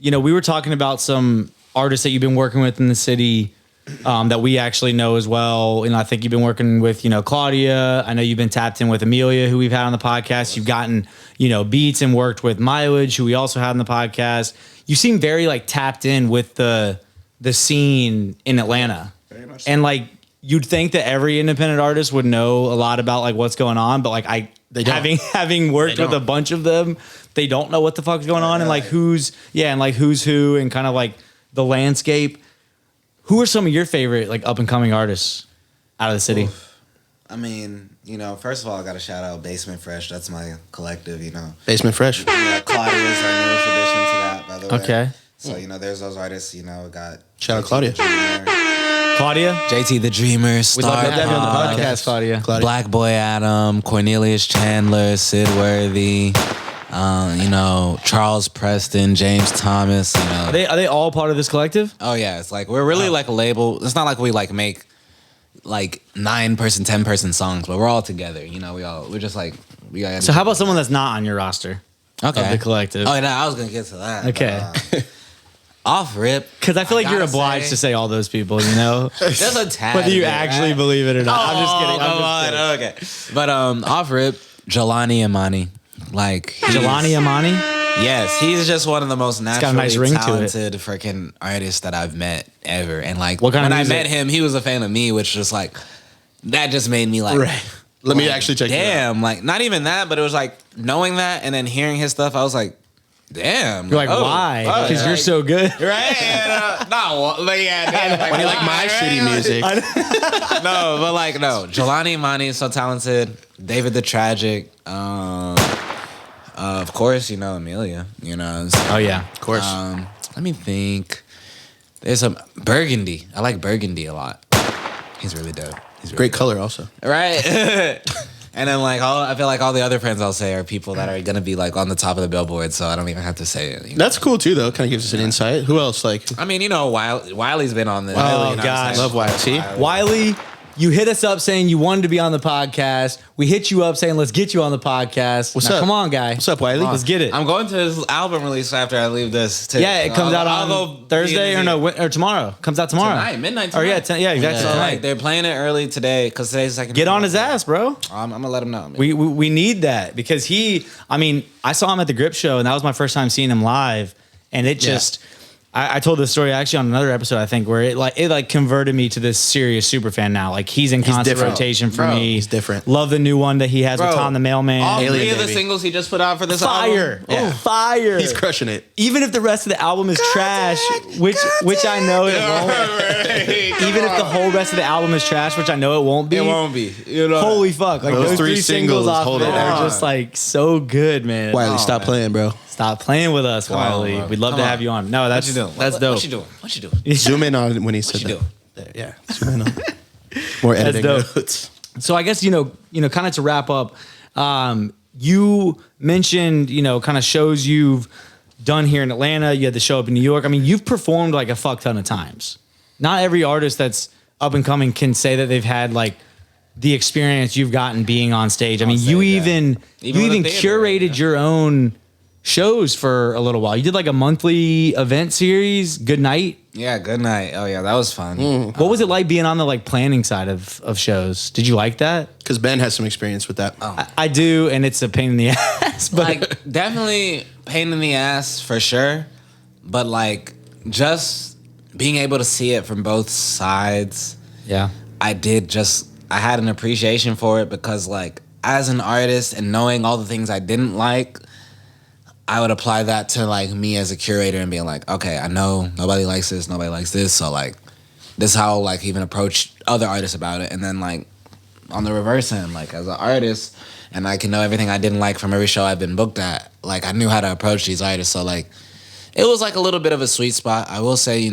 You know, we were talking about some artists that you've been working with in the city that we actually know as well. And I think you've been working with, you know, Claudia. I know you've been tapped in with Amelia, who we've had on the podcast. You've gotten, you know, beats and worked with Mileage, who we also had on the podcast. You seem very like tapped in with the scene in Atlanta. Very much. And like you'd think that every independent artist would know a lot about like what's going on, but like They don't. having worked They with a don't. bunch of them, they don't know what the fuck's going on and like who's who and kind of like the landscape. Who are some of your favorite like up and coming artists out of the city? I mean, you know, first of all, I got to shout out Basement Fresh. That's my collective, you know. Basement Fresh. Yeah, Claudia's our newest addition to that, by the way. Okay. So, you know, there's those artists, you know, got... Shout out JT Claudia. the Dreamer, Claudia? JT the Dreamer, We'd love Star to have you on the Punk, podcast, Claudia. Claudia. Black Boy Adam, Cornelius Chandler, Sid Worthy, you know, Charles Preston, James Thomas, you know. Are they all part of this collective? Oh, yeah. It's like, we're really like a label. It's not like we like make like 9-person, 10-person songs, but we're all together. You know, we're just like, we got. So how about someone that's not on your roster of the collective? Oh, no, I was going to get to that. Okay. But, off rip. Because I feel like you're gotta obliged say- to say all those people, you know? There's a tag. Whether you there, actually right? believe it or not. I'm just kidding. Come on, okay. But off rip, Jelani Imani. Like Jelani Amani? Yes, he's just one of the most got a naturally nice ring to it. talented freaking artists that I've met ever. And like What kind of when I music? met him, he was a fan of me, which just like that just made me like Right. Let me actually check it out. damn, like not even that, but it was like knowing that and then hearing his stuff, I was like, damn. You're like, why? Because you're so good. right. And, no, but yeah, damn, Why do you like my shitty music? No, but like no. Jelani Imani is so talented. David the Tragic. Of course, you know Amelia. You know. So, Oh, yeah. Of course. let me think. There's some Burgundy. I like Burgundy a lot. He's really dope. He's really Great color also. right? And then like I feel like all the other friends I'll say are people that are gonna be like on the top of the billboard, so I don't even have to say it. You know? That's cool too, though. Kind of gives us an insight. Who else? Like, I mean, you know, Wiley's been on this. oh you know god, what I'm love saying? YT. Wiley, You hit us up saying you wanted to be on the podcast. We hit you up saying, let's get you on the podcast. What's now, up? Come on, guy. What's up, Wiley? Let's get it. I'm going to his album release after I leave this. Too. Yeah, it comes out I'll on go Thursday or tomorrow. Comes out tomorrow. Tonight, midnight tonight. Or yeah, exactly. So tonight. like they're playing it early today because today's the second. Get on his ass, bro. I'm gonna let him know. We need that because I saw him at the Grip Show and that was my first time seeing him live, and it just. I told this story actually on another episode, I think, where it converted me to this serious super fan now. Like he's in constant rotation for me. He's different. Love the new one that he has with Tom the Mailman. All Alien three of the Baby. singles he just put out for this Fire. album. Yeah. Fire. He's crushing it. Even if the rest of the album is trash, which I know it won't. Even if the whole rest of the album is trash, which I know it won't be. It won't be. You know? Holy fuck. Like those three singles off hold of it it are down. just like so good, man. Wiley, stop playing, bro. Stop playing with us, Wiley. bro. We'd love to have you on. No, that's What you doing? that's dope. What you doing? What you doing? Zoom in on when he said you that. doing? There, yeah, zoom in on. More editing dope. notes. So I guess kind of to wrap up, you mentioned kind of shows you've done here in Atlanta. You had the show up in New York. I mean, you've performed like a fuck ton of times. Not every artist that's up and coming can say that they've had like the experience you've gotten being on stage. I mean, you even with a theater, curated your own shows for a little while. You did like a monthly event series, Good Night. Yeah, good night. Oh yeah, that was fun. What was it like being on the like planning side of shows? Did you like that? Because Ben has some experience with that. I do, and it's a pain in the ass. But Like definitely pain in the ass for sure, but like just being able to see it from both sides. yeah, I had an appreciation for it because like as an artist and knowing all the things I didn't like, I would apply that to like me as a curator and being like, okay, I know nobody likes this, so like this is how I'll like even approach other artists about it. And then like on the reverse end, like as an artist and I can know everything I didn't like from every show I've been booked at, like I knew how to approach these artists. So like it was like a little bit of a sweet spot. I will say,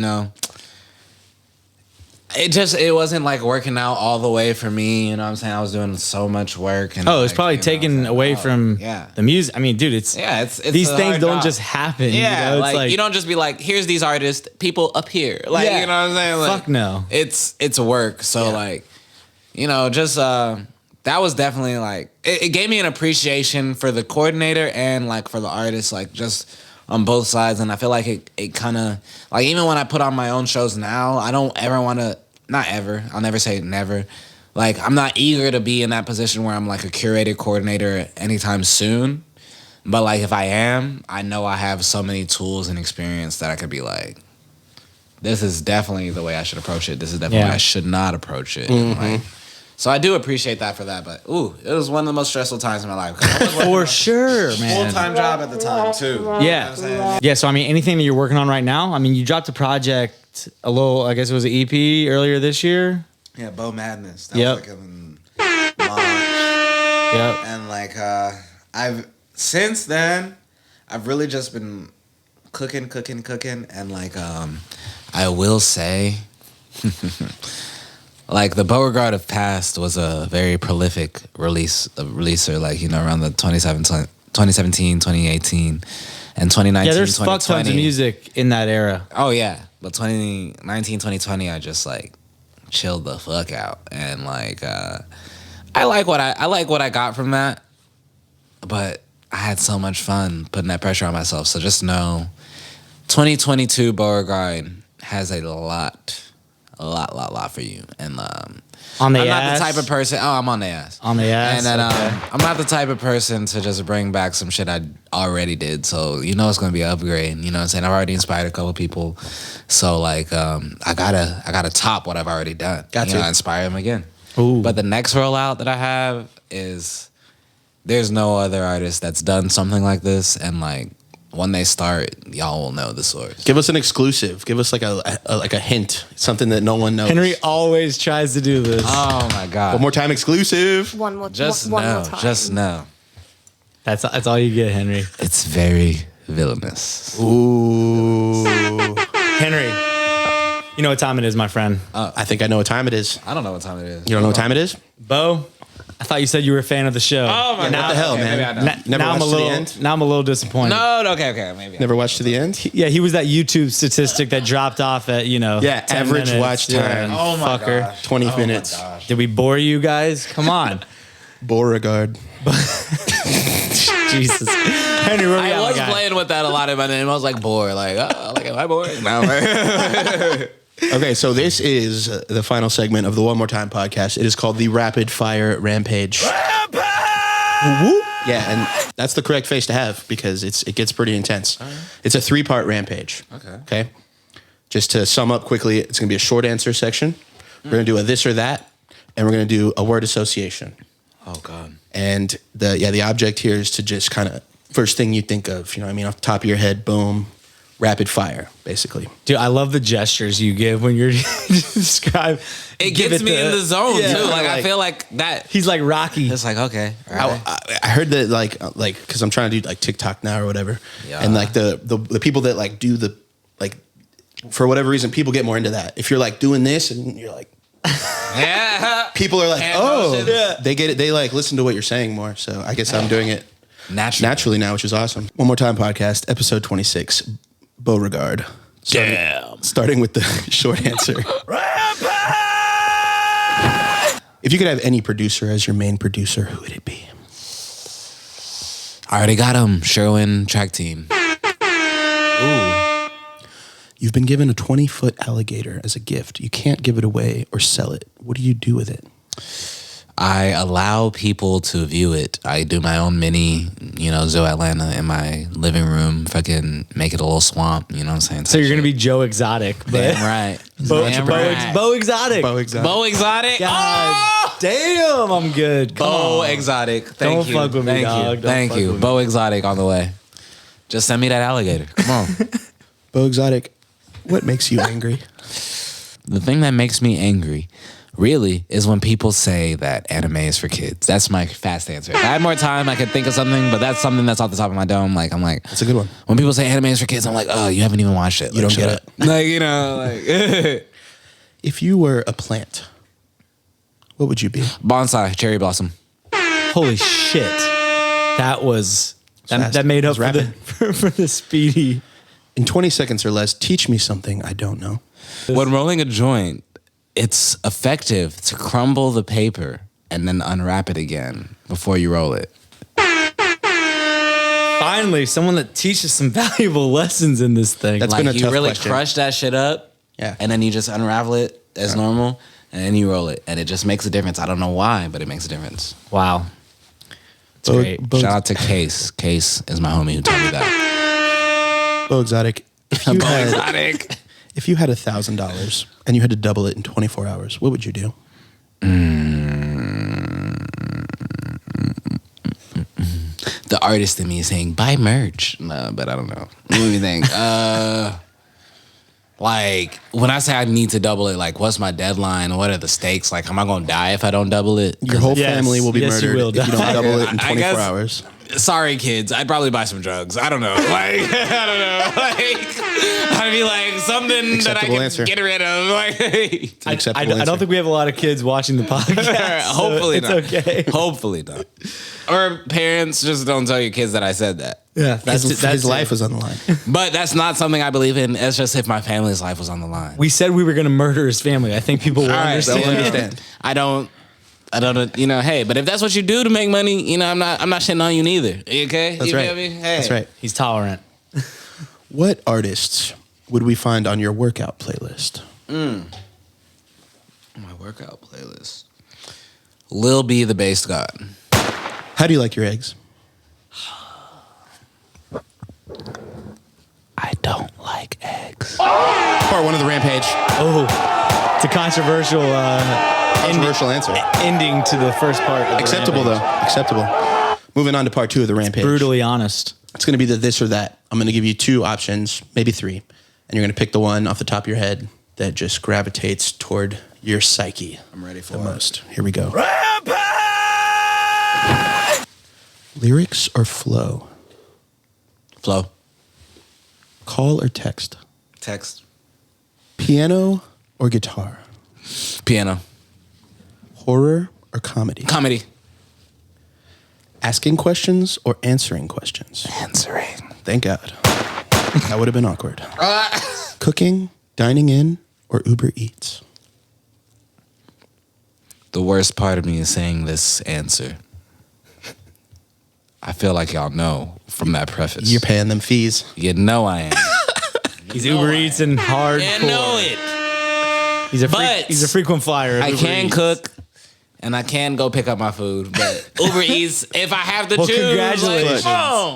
it wasn't like working out all the way for me, you know what I'm saying? I was doing so much work and it's probably taken away from the music. I mean, dude, it's these a things hard don't job. just happen. Yeah, It's like you don't just be like, here's these artists, people up here. Like, Yeah. you know what I'm saying? Like, Fuck no. It's work. So like, just that was definitely like it gave me an appreciation for the coordinator and like for the artist, like just on both sides. And I feel like it kind of like even when I put on my own shows now, I don't ever want to, not ever, I'll never say never. Like I'm not eager to be in that position where I'm like a curated coordinator anytime soon. But like if I am, I know I have so many tools and experience that I could be like, this is definitely the way I should approach it. This is definitely the way I should not approach it. And like, so I do appreciate that for that. But it was one of the most stressful times in my life. For sure, man. Full-time job at the time too. You know what I'm saying? Yeah. So I mean, anything that you're working on right now? I mean, you dropped a project, I guess it was an EP earlier this year. Yeah, Bo Madness. That Yep. was like in March. Yep. And like since then I've really just been cooking and like I will say like the BOREGARD of Past was a very prolific releaser, like around the 2017, 2018 and 2019. Yeah, there's fuck tons of music in that era. Oh yeah, but 2019, 2020 I just like chilled the fuck out and like I like what I got from that, but I had so much fun putting that pressure on myself. So just know 2022 Beauregard has a lot for you. And On the I'm ass. not the type of person. Oh, I'm on the ass. On the ass. And then okay. I'm not the type of person to just bring back some shit I already did. So it's gonna be an upgrade. You know what I'm saying? I've already inspired a couple people. So like I gotta top what I've already done. Inspire them again. Ooh. But the next rollout that I have is there's no other artist that's done something like this, and like when they start, y'all will know the source. Give us an exclusive. Give us like a hint, something that no one knows. Henry always tries to do this. Oh my god! One more time, exclusive. One more time. Just know. That's all you get, Henry. It's very villainous. Ooh. Henry, you know what time it is, my friend. I think I know what time it is. I don't know what time it is. You don't know what time it is? Bo, I thought you said you were a fan of the show. Oh my What the hell, okay, man? maybe I don't. Never now I'm watched a to the little. end? Now I'm a little disappointed. No, okay, maybe. Never watched to the end? Yeah, he was that YouTube statistic that dropped off at 10 average minutes. watch time. Oh my fucker. gosh. 20 minutes. Did we bore you guys? Come on. BOREGARD. Jesus. Henry, where we I at, was my guy? playing with that a lot in my name. I was like, bored. Like, oh, like, am I bored? No, right? Okay, so this is the final segment of the One More Time podcast. It is called the Rapid Fire Rampage. Yeah, and that's the correct face to have because it gets pretty intense. It's a 3-part rampage. Okay. Just to sum up quickly, it's going to be a short answer section. We're going to do a this or that, and we're going to do a word association. Oh, God. And the object here is to just kind of first thing you think of, you know what I mean, off the top of your head, boom, rapid fire, basically. Dude, I love the gestures you give when you're describing. It gets me in the zone, Yeah. too. Like, I Like- feel like that. He's like Rocky. It's like, okay. All right. I heard that like because I'm trying to do like TikTok now or whatever, Yeah. and like the people that like do the like for whatever reason people get more into that. If you're like doing this and you're like Yeah. people are like Hand oh motions. yeah. They get it, they like listen to what you're saying more. So I guess I'm doing it naturally now, which is awesome. One More Time podcast, episode 26, BOREGARD. Starting with the short answer. If you could have any producer as your main producer, who would it be? I already got him. Sherwin track team. You've been given a 20-foot alligator as a gift. You can't give it away or sell it. What do you do with it? I allow people to view it. I do my own mini, Zoo Atlanta in my living room. Fucking make it a little swamp. You know what I'm saying? So you're gonna be Joe Exotic, but Damn right. Bo Exotic. Bo Exotic. Bo Exotic. God Oh! damn, I'm good. Come Bo on. Exotic. Thank Don't you. fuck with me, Thank dog. you. Don't Thank fuck you. with Bo Exotic on the way. Just send me that alligator. Come on. Bo Exotic, what makes you angry? The thing that makes me angry really is when people say that anime is for kids. That's my fast answer. If I had more time, I could think of something, but that's something that's off the top of my dome. Like, I'm like, That's a good one. when people say anime is for kids, I'm like, oh, you haven't even watched it. You don't get it. Like, If you were a plant, what would you be? bonsai, cherry blossom. Holy shit. That was Fast. that made It up was for the speedy. In 20 seconds or less, teach me something I don't know. When rolling a joint, it's effective to crumble the paper and then unwrap it again before you roll it. Finally, someone that teaches some valuable lessons in this thing. That's Like, been a you tough really question. crush that shit up, Yeah. and then you just unravel it as normal, and then you roll it, and it just makes a difference. I don't know why, but it makes a difference. Wow. It's Bo, great. Bo, Shout out to Case. Case is my homie who told me that. Bo Exotic, if you had Exotic. $1,000 and you had to double it in 24 hours, what would you do? The artist in me is saying, buy merch. No, but I don't know. What do you think? Like, when I say I need to double it, like, what's my deadline? What are the stakes? Like, am I going to die if I don't double it? Your whole Yes. family will be Yes, you murdered will if you don't die. double it in I 24 guess- hours. Sorry, kids. I'd probably buy some drugs. I don't know. Like, I don't know. Like, I'd be like, something that I Acceptable can answer. get rid of. Like, It's an acceptable I answer. don't think we have a lot of kids watching the podcast. so hopefully it's not. okay. Hopefully not. Or parents, just don't tell your kids that I said that. Yeah, his life is on the line. But that's not something I believe in. It's just if my family's life was on the line. We said we were going to murder his family. I think people will All right, understand. they'll understand. I don't, hey, but if that's what you do to make money, I'm not shitting on you neither. Okay? That's You right. feel me? Hey. That's right. He's tolerant. What artists would we find on your workout playlist? My workout playlist. Lil B, the bass god. How do you like your eggs? I don't like eggs. Part one of the Rampage. Oh, it's a controversial Controversial answer. ending to the first part. Of the Acceptable, Rampage. though. Acceptable. Moving on to part two of the Rampage. Brutally honest. It's going to be the this or that. I'm going to give you two options, maybe three. And you're going to pick the one off the top of your head that just gravitates toward your psyche. I'm ready for the it. most. Here we go. Lyrics or flow? Flow. Call or text? Text. Piano or guitar? Piano. Horror or comedy? Comedy. Asking questions or answering questions? Answering. Thank God. That would have been awkward. Cooking, dining in, or Uber Eats? The worst part of me is saying this answer. I feel like y'all know from that preface. You're paying them fees. You know I am. He's Uber Eats and hardcore. You know it. He's a frequent flyer. I can cook. And I can go pick up my food, but Uber Eats, if I have to choose, congratulations.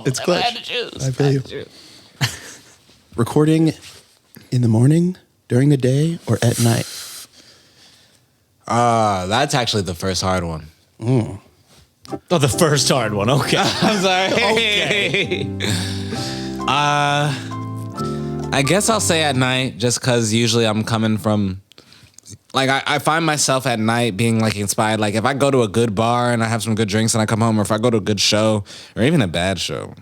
It's if I clutch. had to choose, I feel you. Recording in the morning, during the day, or at night? That's actually the first hard one. Oh, the first hard one. Okay. I'm sorry. Okay. I guess I'll say at night, just because usually I'm coming from. Like, I find myself at night being, like, inspired. Like, if I go to a good bar and I have some good drinks and I come home, or if I go to a good show, or even a bad show.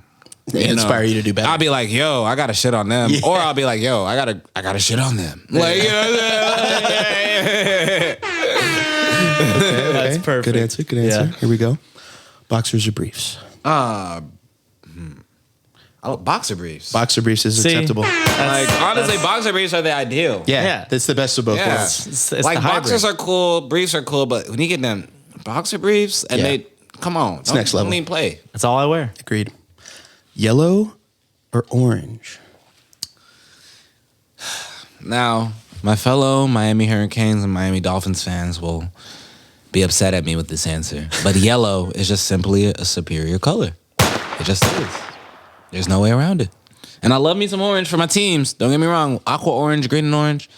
They inspire you to do better. I'll be like, yo, I got to shit on them. Yeah. Or I'll be like, yo, I gotta shit on them. Like, you know what I'm saying? Okay. That's perfect. Good answer. Yeah. Here we go. Boxers or briefs? Boxer briefs. Boxer briefs is acceptable. Like, honestly, boxer briefs are the ideal. Yeah, that's the best of both Yeah. worlds. It's like, the hybrid. boxers are cool, briefs are cool, but when you get them boxer briefs and they, come on. It's next level. Don't even play. That's all I wear. Agreed. Yellow or orange? Now, my fellow Miami Hurricanes and Miami Dolphins fans will be upset at me with this answer, but yellow is just simply a superior color. It just is. There's no way around it. And I love me some orange for my teams. Don't get me wrong. Aqua orange, green and orange.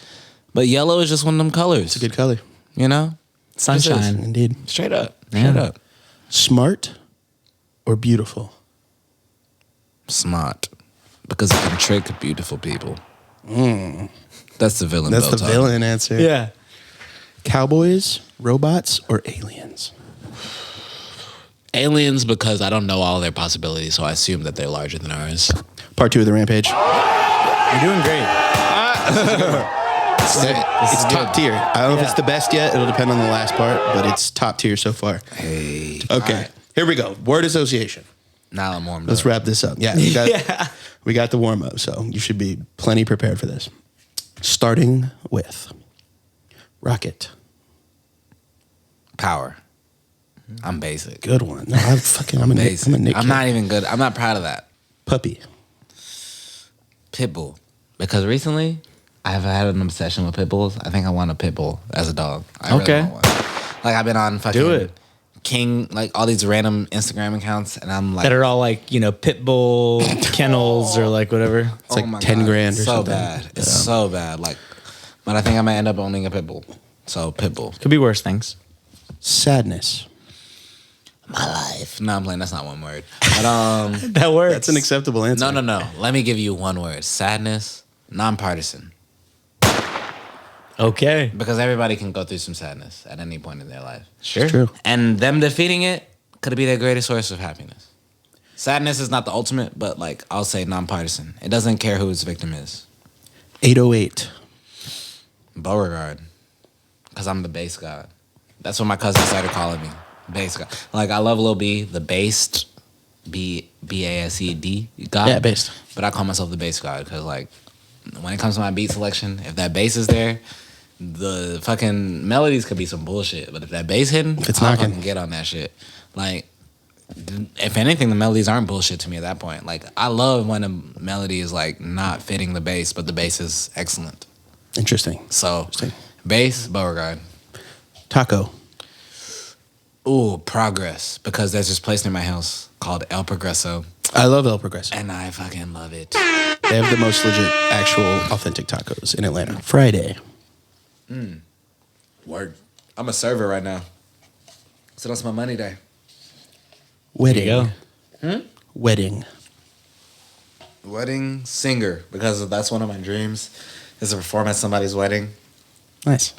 But yellow is just one of them colors. It's a good color. You know? Sunshine. Indeed. Straight up. Yeah. Straight up. Smart or beautiful? Smart. Because it can trick beautiful people. That's the villain. That's Bell the talk. villain answer. Yeah. Cowboys, robots, or aliens? Aliens, because I don't know all their possibilities, so I assume that they're larger than ours. Part 2 of the Rampage. You're doing great. It's top tier. I don't know if it's the best yet. It'll depend on the last part, but it's top tier so far. Hey. Okay. Right. Here we go. Word association. Now I'm warmed Let's up. wrap this up. Yeah. We got the warm up, so you should be plenty prepared for this. Starting with Rocket. Power. I'm basic. Good one. No, I'm a Basic. Nick. I'm not even good. I'm not proud of that. Puppy. Pitbull. Because recently, I've had an obsession with pit bulls. I think I want a pit bull as a dog. I Okay. Really want one. Like, I've been on fucking Do it. King, like all these random Instagram accounts, and I'm like, That are all like, Pitbull kennels or like whatever. It's like 10 grand or so something. bad. It's so bad. Like, but I think I might end up owning a pit bull. So pitbull. Could be worse things. Sadness. My life. No, I'm playing. That's not one word. But That works. That's an acceptable answer. no. Let me give you one word. Sadness. Nonpartisan. Okay. Because everybody can go through some sadness at any point in their life. Sure. It's true. And them defeating it could be their greatest source of happiness. Sadness is not the ultimate, but like I'll say nonpartisan. It doesn't care who its victim is. 808. Beauregard. Because I'm the bass god. That's what my cousin started calling me. Bass god. Like, I love Lil B, the based, B-A-S-E-D god. Yeah, based. But I call myself the bass god because, like, when it comes to my beat selection, if that bass is there, the fucking melodies could be some bullshit. But if that bass hitting, If it's I'll knocking. fucking get on that shit. Like, if anything, the melodies aren't bullshit to me at that point. Like, I love when a melody is, like, not fitting the bass, but the bass is excellent. Interesting. So, bass, Beauregard. Taco. Ooh, Progress. Because there's this place near my house called El Progreso, I love El Progreso. and I fucking love it. They have the most legit, actual, authentic tacos in Atlanta. Friday. Word. I'm a server right now. So that's my money day. Wedding. There Wedding. Wedding singer, because that's one of my dreams, is to perform at somebody's wedding. Nice.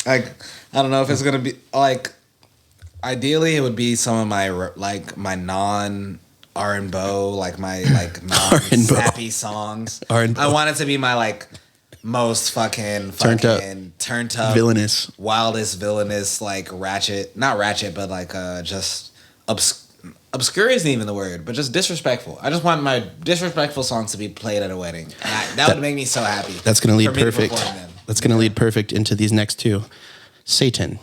Like, I don't know if it's gonna be like. Ideally, it would be some of my my non R&B, like my like non sappy songs. R&B. I want it to be my like most fucking turned up, Villainous. wildest villainous, like ratchet, not ratchet, but like just obscure isn't even the word, but just disrespectful. I just want my disrespectful songs to be played at a wedding. And that would make me so happy. That's going to lead perfect. That's going to lead perfect into these next two. Satan.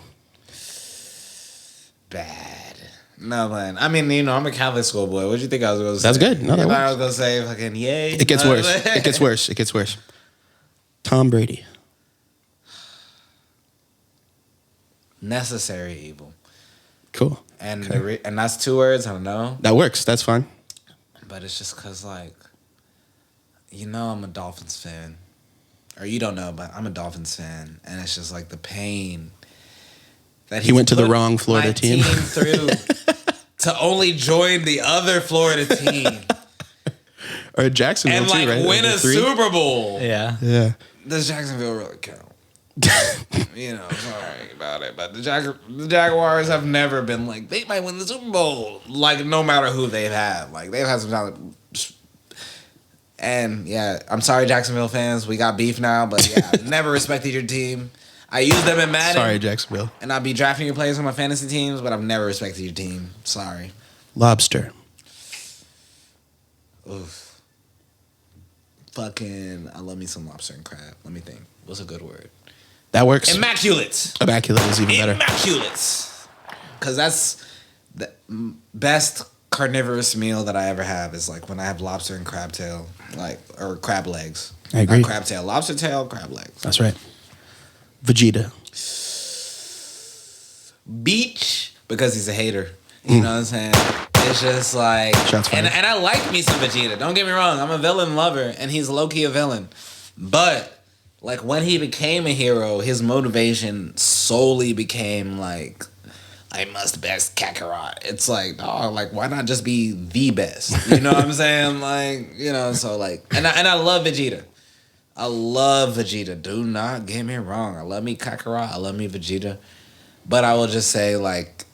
Bad. No, man. I mean, you know, I'm a Catholic school boy. What do you think I was going to say? That's good. No, that I was going to say fucking yay. It gets worse. It gets worse. It gets worse. Tom Brady. Necessary evil. Cool. And and that's 2 words. I don't know. That works. That's fine. But it's just because, like, you know, I'm a Dolphins fan. Or you don't know, but I'm a Dolphins fan. And it's just like the pain that he went to the wrong Florida team through to only join the other Florida team. Or Jacksonville, and, like, too, right? win a Super Bowl. Yeah. Yeah. Does Jacksonville really count? You know, sorry about it, but the Jaguars have never been like, they might win the Super Bowl. Like, no matter who they've had. Like, they've had some talent. And, yeah, I'm sorry, Jacksonville fans. We got beef now, but, yeah, I've never respected your team. I use them in Madden. Sorry, Jacksonville. And I'll be drafting your players on my fantasy teams, but I've never respected your team. Sorry. Lobster. Oof. Fucking, I love me some lobster and crab. Let me think. What's a good word? That works. Immaculate. Immaculate is even better. Immaculate. Because that's the best carnivorous meal that I ever have is like when I have lobster and crab tail, like, or crab legs. I agree. Not crab tail. Lobster tail, crab legs. That's right. Vegeta. Beach, because he's a hater. You know what I'm saying? It's just like, and I like me some Vegeta. Don't get me wrong. I'm a villain lover, and he's low-key a villain. But like when he became a hero, his motivation solely became like, I must best Kakarot. It's like, oh, like why not just be the best? You know what I'm saying? Like, you know, so like, and I love Vegeta. I love Vegeta. Do not get me wrong. I love me Kakarot. I love me Vegeta. But I will just say, like,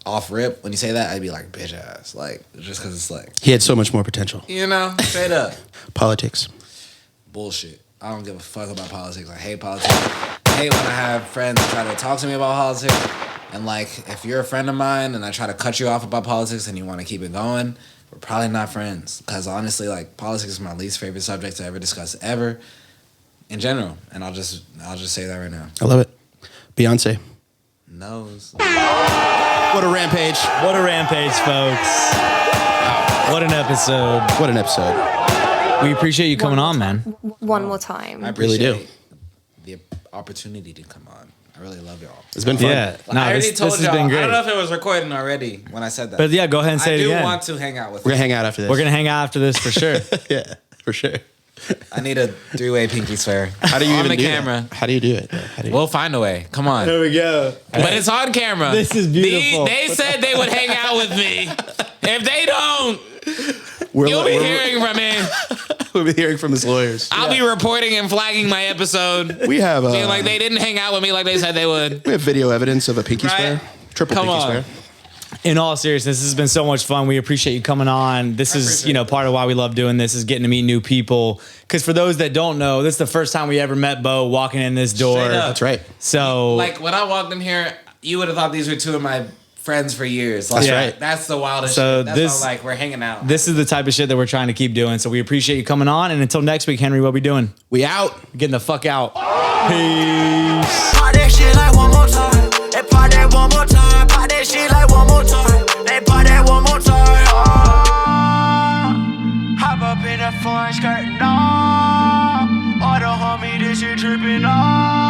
off rip, when you say that, I'd be like, bitch ass. Like, just because it's like, he had so much more potential. you know, straight up. Politics. Bullshit. I don't give a fuck about politics. I hate politics. I hate when I have friends try to talk to me about politics. And, like, if you're a friend of mine and I try to cut you off about politics and you want to keep it going, we're probably not friends. Because, honestly, like, politics is my least favorite subject to ever discuss ever in general. And I'll just say that right now. I love it. Beyoncé. Knows. What a rampage. What a rampage, folks. What an episode. What an episode. We appreciate you coming on, man. One more time. I really do. appreciate the opportunity to come on. I really love y'all. It's been fun. Yeah. Like, I already told this y'all. has been great. I don't know if it was recording already when I said that. But yeah, go ahead and say it again. I do want to hang out with We're you. going to hang out after this. We're going to hang out after this for sure. Yeah, for sure. I need a 3-way pinky swear. How do you on even the do camera? That? How do you do it? How do you We'll find a way. Come on. There we go. But it's on camera. This is beautiful. They said they would hang out with me. If they don't, We're- you'll be we're- hearing from me. We'll be hearing from his lawyers. I'll be reporting and flagging my episode. We have Being like they didn't hang out with me like they said they would. we have video evidence of a pinky Right? swear. Triple Come pinky on. swear. In all seriousness, this has been so much fun. We appreciate you coming on. This is, part of why we love doing this is getting to meet new people. Because for those that don't know, this is the first time we ever met Bo walking in this door. Straight up. That's right. So, Like when I walked in here, you would have thought these were two of my friends for years. Like, That's right. That's the wildest So shit. That's this- why, like, we're hanging out. this is the type of shit that we're trying to keep doing. So we appreciate you coming on. And until next week, Henry, what we doing? We out. Getting the fuck out. Peace. Pop that shit like one more time. They pop that one more time. Pop that shit like one more time. They pop that one more time. Hop up in that foreign skirt, no. All the homie, this shit tripping, no.